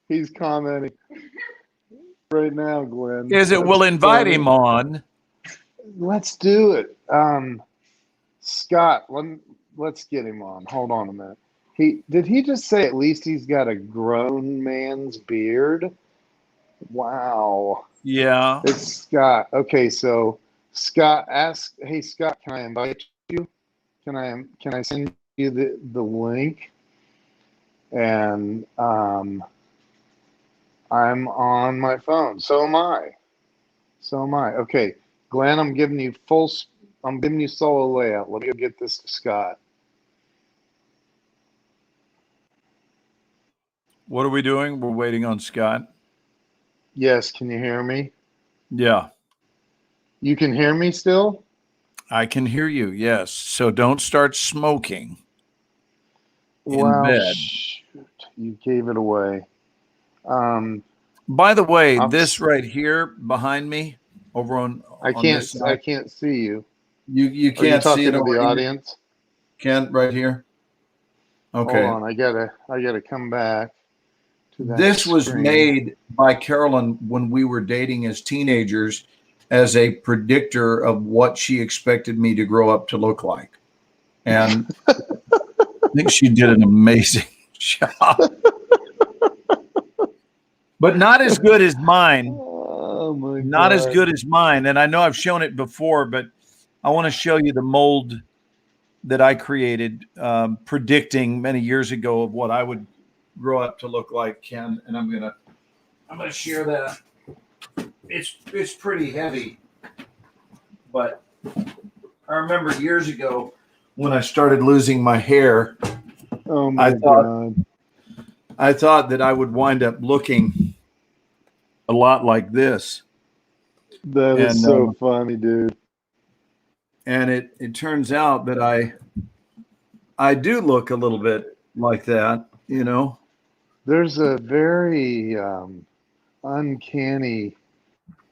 He's commenting right now, Glenn. We'll invite him on. Let's do it. Scott, let's get him on. Hold on a minute. Did he just say at least he's got a grown man's beard? Wow. Yeah. It's Scott. Okay, so Scott asked, "Hey Scott, can I invite you? Can I send you the link?" And I'm on my phone. So am I. Okay, Glenn, I'm giving you solo layout. Let me go get this to Scott. What are we doing? We're waiting on Scott. Yes, can you hear me? Yeah. You can hear me still? I can hear you. Yes. So don't start smoking in Wow, bed. shoot, you gave it away. By the way, I'm- this right here behind me, over on I on can't this side, I can't see you. you Are you can't talking see it to over the here. audience? Can't right here. Okay. Hold on, I gotta come back to that. This was screen. made by Carolyn when we were dating as teenagers as a predictor of what she expected me to grow up to look like. And I think she did an amazing job. But not as good as mine. Oh my Not as God. good as mine. And I know I've shown it before, but I want to show you the mold that I created, predicting many years ago of what I would grow up to look like, Ken. And I'm gonna share that. It's pretty heavy, but I remember years ago when I started losing my hair Oh my God. I thought that I would wind up looking a lot like this. That is And, so funny, dude. And it turns out that I do look a little bit like that, you know. There's a very uncanny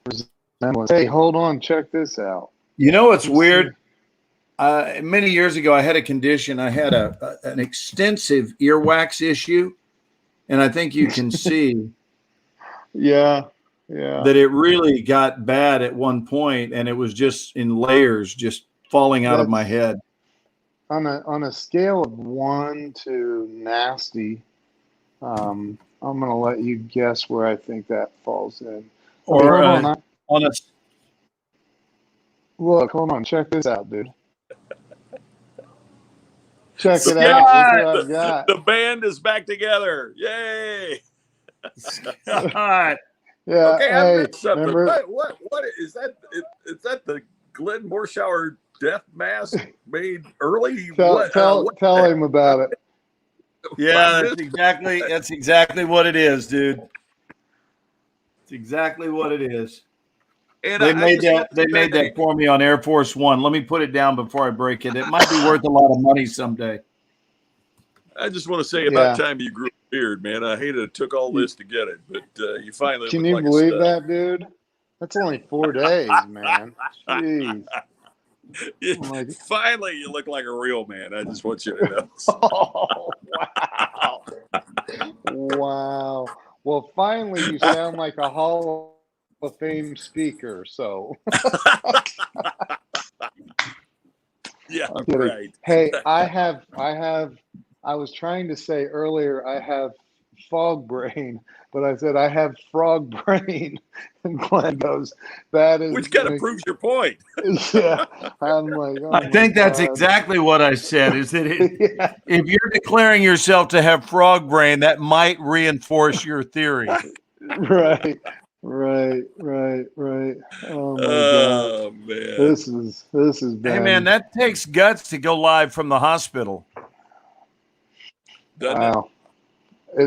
resemblance. Hey, hold on, check this out. You know what's Let's see. weird? Many years ago, I had a condition. I had an extensive earwax issue, and I think you can see Yeah. that it really got bad at one point, and it was just in layers, just falling out of my That's head. on a scale of 1 to nasty. I'm gonna let you guess where I think that falls in. Okay, Or hold on. on a Look, hold on. Check this out, dude. Check it Scott! out. Look what I've got. The band is back together. Yay! Scott. Yeah. Okay, I Hey, missed something. remember? What is that? Is that the Glenn Morshower death mask made early? Tell him about it. Yeah, that's exactly what it is, dude. It's exactly what it is. And They I made just that. They made that for me on Air Force One. Let me put it down before I break it. It might be worth a lot of money someday. I just want to say about Yeah. time you grew a beard, man. I hated it took all this to get it, but you finally Can look you like believe a stud. that, dude? That's only 4 days, man. Jeez. I'm like, Finally, you look like a real man. I just want you to know. oh, wow. Wow. Well, finally, you sound like a Hall of Fame speaker. So, Yeah, I'm kidding. right. Hey, I was trying to say earlier, I have fog brain, but I said I have frog brain. And Glenn goes, that is, Which kind of proves your point. yeah. I'm like, oh I think my that's God. exactly what I said. Is that Yeah. if you're declaring yourself to have frog brain, that might reinforce your theory. Right. Oh my God. Oh man. This is bad. Hey, man, that takes guts to go live from the hospital. Doesn't it? Wow.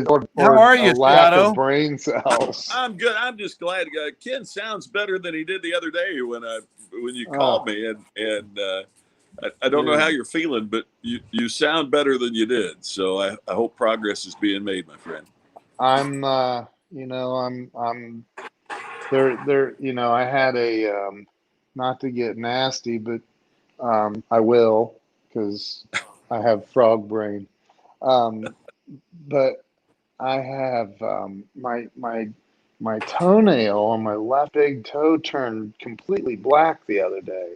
Or How are you, a lack Scotto? of brain cells. I'm good. I'm just glad. Ken sounds better than he did the other day when you called me, and I don't know how you're feeling, but you sound better than you did. So I hope progress is being made, my friend. I'm there, I had a, not to get nasty, but, I will, because I have frog brain. But I have, my toenail on my left big toe turned completely black the other day.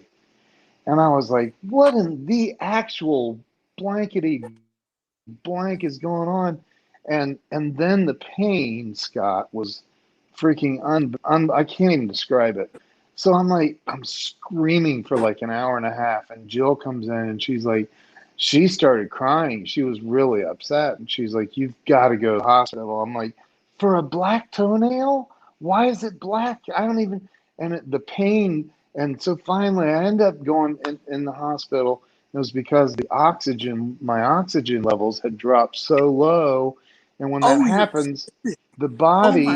And I was like, what in the actual blankety blank is going on? And then the pain, Scott, was freaking I can't even describe it. So I'm screaming for like an hour and a half, and Jill comes in and she started crying. She was really upset, and she's like, you've got to go to the hospital. I'm like, for a black toenail? Why is it black? I don't even, the pain. And so finally I end up going in the hospital. It was because my oxygen levels had dropped so low. And when that happens, the body,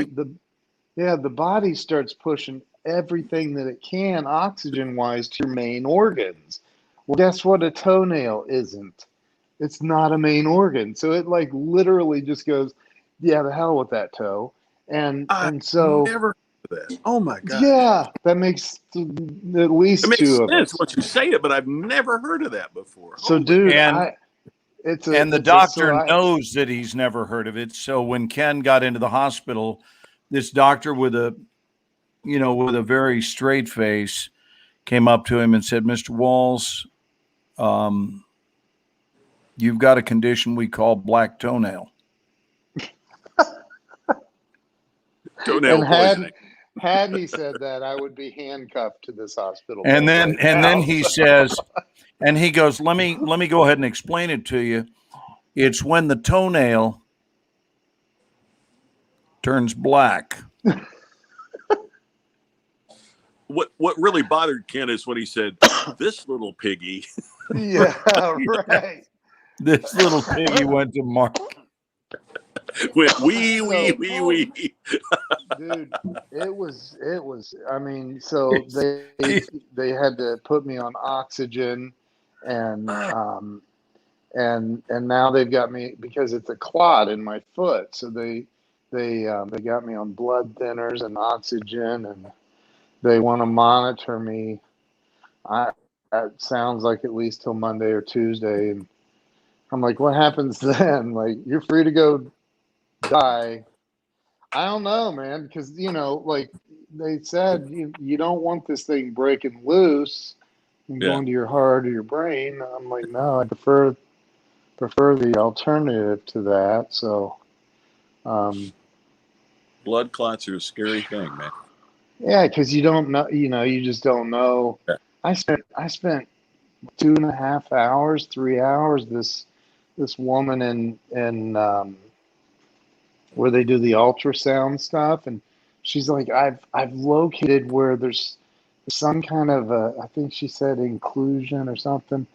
the body starts pushing everything that it can oxygen wise to your main organs. Well, guess what? A toenail isn't. It's not a main organ. So it like literally just goes, yeah, the hell with that toe. And so never heard of that. Oh my God. yeah, that makes at least It makes two of sense us. once you say it, but I've never heard of that before. So, Holy dude, And- and the it's doctor psoriasis. knows that he's never heard of it. So when Ken got into the hospital, this doctor with a very straight face came up to him and said, Mr. Walls, you've got a condition we call black toenail. toenail poisoning. Had he said that, I would be handcuffed to this hospital. And bed then right now. he says, and he goes, let me go ahead and explain it to you. It's when the toenail turns black. What really bothered Ken is when he said, "This little piggy." Yeah, right. This little piggy went to Mark. Went wee. Dude, it was, I mean, so they had to put me on oxygen and now they've got me because it's a clot in my foot. So they got me on blood thinners and oxygen, and they want to monitor me. That sounds like at least till Monday or Tuesday. And I'm like, what happens then? Like, you're free to go die. I don't know, man, because like they said, you don't want this thing breaking loose and going to your heart or your brain. I'm like, no, I prefer the alternative to that. So, Blood clots are a scary thing, man. yeah, because you don't know, you just don't know. Yeah. I spent 2.5 hours, 3 hours. This woman in where they do the ultrasound stuff, and she's like, I've located where there's some kind of I think she said inclusion or something,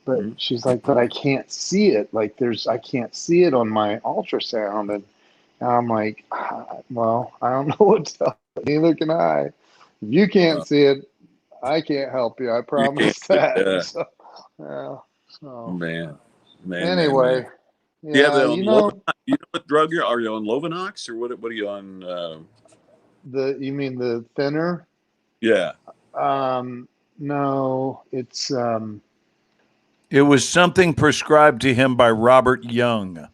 but she's like, but I can't see it. Like I can't see it on my ultrasound, and I'm like, well, I don't know what to tell you. Neither can I. If you can't see it, I can't help you. I promise that. Yeah. So, yeah. So Man. anyway, man. yeah, You know what drug you're? Are you on Lovenox or what are you on? you mean the thinner? Yeah. No, it's It was something prescribed to him by Robert Young.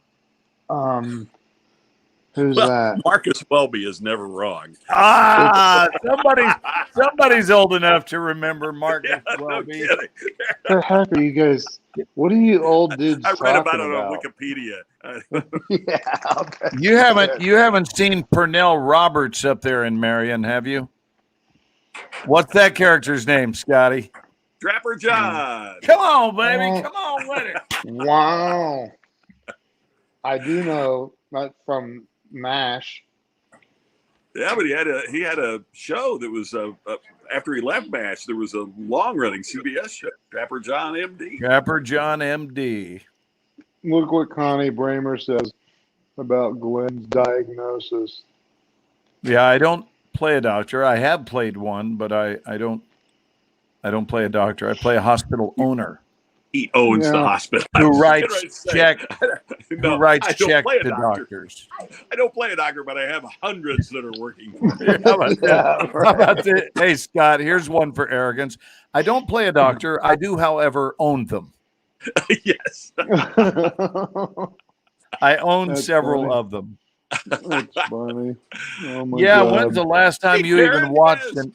who's Well, that? Marcus Welby is never wrong. Somebody's old enough to remember Marcus No Welby. kidding. The heck are you guys? What are you old dudes I read talking about it on about? Wikipedia. Yeah, I'll bet You haven't seen Pernell Roberts up there in Marion, have you? What's that character's name, Scotty? Trapper John. Come on, baby. Come on with it. Wow. I do know, not from MASH. Yeah, but he had a show that was after he left MASH. There was a long running CBS show, Trapper John MD. Trapper John MD. Look what Connie Bramer says about Glenn's diagnosis. Yeah, I don't play a doctor. I have played one, but I don't play a doctor. I play a hospital owner He owns the hospital. who writes check No, who writes I don't check play a to doctor. doctors. I don't play a doctor, but I have hundreds that are working for me. How about that? Yeah, How about that? Hey, Scott, here's one for arrogance. I don't play a doctor. I do, however, own them. Yes. I own That's several funny. of them. That's funny. Oh my Yeah, God. when's the last time Hey, you there even it watched is. an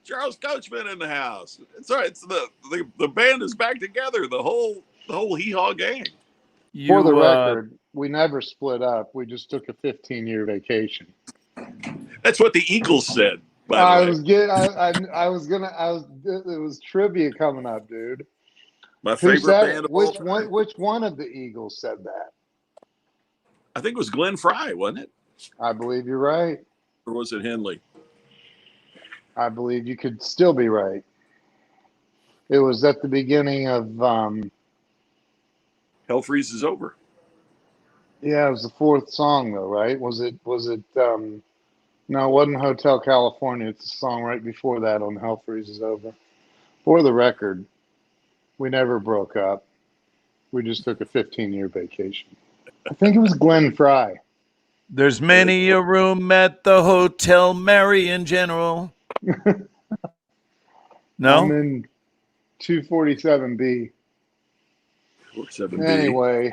Charles Coachman in the house. It's all right. It's the band is back together. The whole Hee Haw gang. For the record, we never split up. We just took a 15-year vacation. That's what the Eagles said. By I the way, was getting. I was gonna. It was trivia coming up, dude. my Who favorite said band it? of all Which time. one? Which one of the Eagles said that? I think it was Glenn Fry, wasn't it? I believe you're right. Or was it Henley? I believe you could still be right. It was at the beginning of. Hell Freezes Over. Yeah, it was the fourth song though, right? Was it? No, it wasn't Hotel California. It's the song right before that on Hell Freezes Over. For the record, we never broke up. We just took a 15-year vacation. I think it was Glenn Fry. There's many a room at the Hotel Marion General. I'm No? in 247B. 47B. Anyway,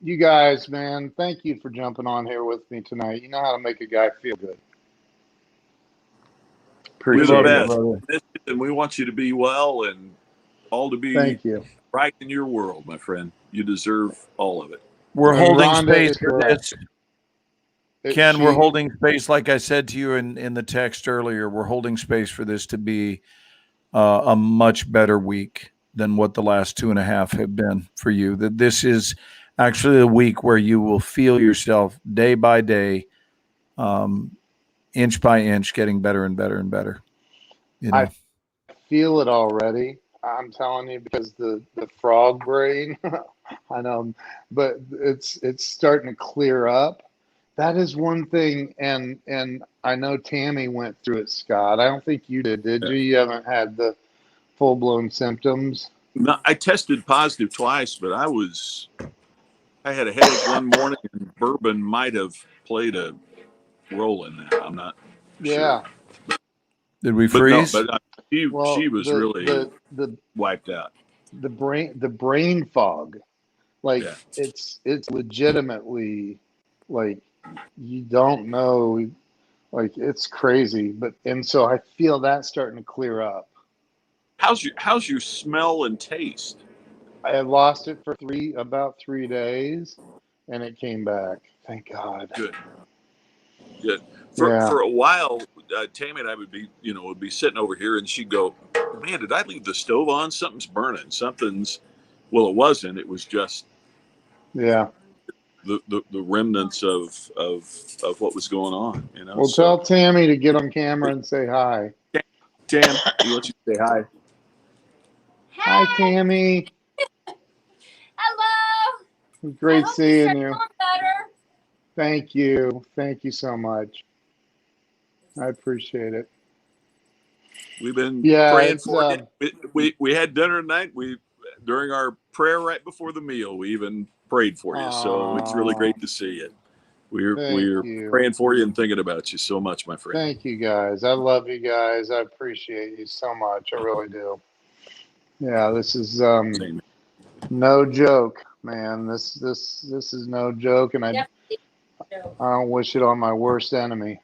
you guys, man, thank you for jumping on here with me tonight. You know how to make a guy feel good. We're Appreciate the it, best. brother. And we want you to be well and all to be Thank you. right in your world, my friend. You deserve all of it. We're And holding Rhonda space is for correct. this. Ken, we're holding space, like I said to you in the text earlier, we're holding space for this to be a much better week than what the last 2.5 have been for you. That this is actually a week where you will feel yourself day by day, inch by inch, getting better and better and better. You know? I feel it already. I'm telling you, because the frog brain, I know, but it's starting to clear up. That is one thing, and I know Tammy went through it, Scott. I don't think you did Yeah. you? You haven't had the full blown symptoms. No, I tested positive twice, but I had a headache one morning, and bourbon might have played a role in that. I'm not sure, Yeah. Did we but no, freeze? she Well, was really wiped out. the brain fog, like Yeah. it's legitimately like you don't know, like it's crazy. But and so I feel that starting to clear up. How's your smell and taste? I had lost it for about 3 days, and it came back. Thank God. Good, good. Yeah. For a while, Tammy and I would be sitting over here, and she'd go, "Man, did I leave the stove on? Something's burning. Something's." Well, it wasn't. It was just Yeah. the remnants of what was going on. Well, So tell Tammy to get on camera and say hi. Tam, you want you to say hi? Hi, Tammy. Hello. It was great I hope seeing you you. feel better. Thank you. Thank you so much. I appreciate it. We've been Yeah, praying it's for you. We had dinner tonight. We during our prayer right before the meal, we even prayed for you. So it's really aw, great to see you. thank We're you. praying for you and thinking about you so much, my friend. Thank you guys. I love you guys. I appreciate you so much. I really do. Yeah, this is Same. no joke, man. This is no joke, and Yep. I don't wish it on my worst enemy.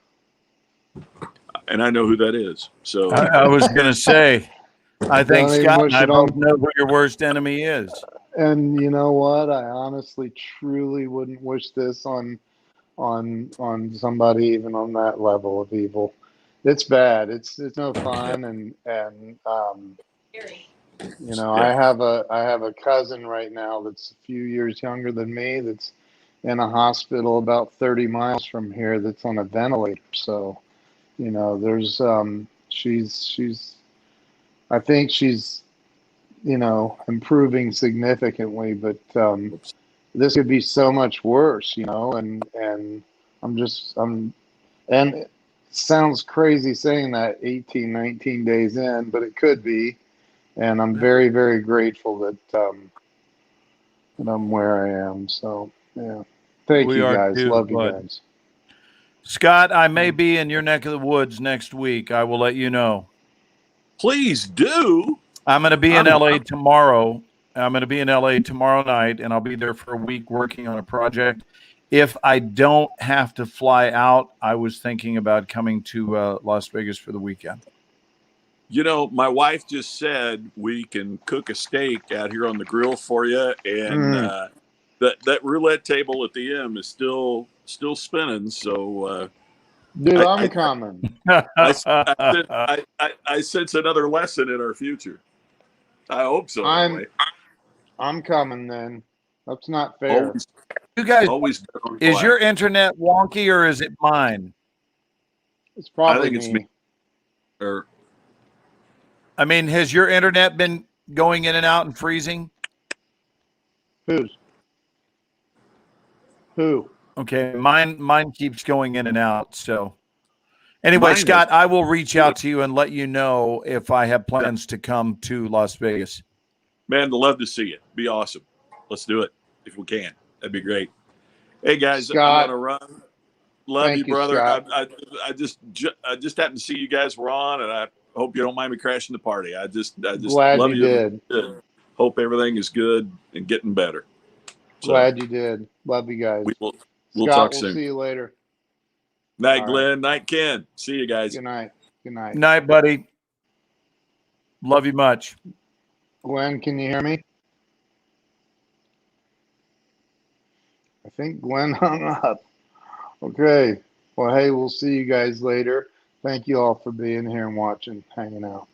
And I know who that is. So I was going to say, I think Don't even Scott and wish I it both on. know who your worst enemy is. And you know what? I honestly, truly wouldn't wish this on somebody even on that level of evil. It's bad. It's no fun, and you know, yeah, I have a cousin right now that's a few years younger than me that's in a hospital about 30 miles from here that's on a ventilator. So, you know, there's she's I think she's, you know, improving significantly, but this could be so much worse, you know, and I'm and it sounds crazy saying that 18, 19 days in, but it could be. And I'm very, very grateful that I'm where I am. So, yeah. Thank We you are guys. too, Love you bud. guys. Scott, I may be in your neck of the woods next week. I will let you know. please do. I'm going to be in I'm LA tomorrow. I'm going to be in LA tomorrow night, and I'll be there for a week working on a project. If I don't have to fly out, I was thinking about coming to Las Vegas for the weekend. You know, my wife just said we can cook a steak out here on the grill for you, and Mm. that roulette table at the M is still spinning. So Dude, I, I'm I, coming. I sense another lesson in our future. I hope so. Anyway, I'm coming then. That's not fair. always You guys, always bet on is your black. internet wonky or is it mine? It's I probably think it's me. me. Or I mean, has your internet been going in and out and freezing? Who's? Who? Okay, mine keeps going in and out. So anyway, mine is. Scott, I will reach out to you and let you know if I have plans to come to Las Vegas. Man, I'd love to see you. Be awesome. Let's do it if we can. That'd be great. Hey guys, I'm Scott. gonna run. Love you, Thank you, brother. Scott. I just happened to see you guys were on, and I hope you don't mind me crashing the party. I just Glad love you you. did. And hope everything is good and getting better. So Glad you did. Love you guys. we'll Scott, talk we'll soon. see you later. Night, All right. Glenn. Night, Ken. See you guys. Good night. Good night. Night, buddy. Love you much. Glenn, can you hear me? I think Glenn hung up. Okay. Well, hey, we'll see you guys later. Thank you all for being here and watching, hanging out.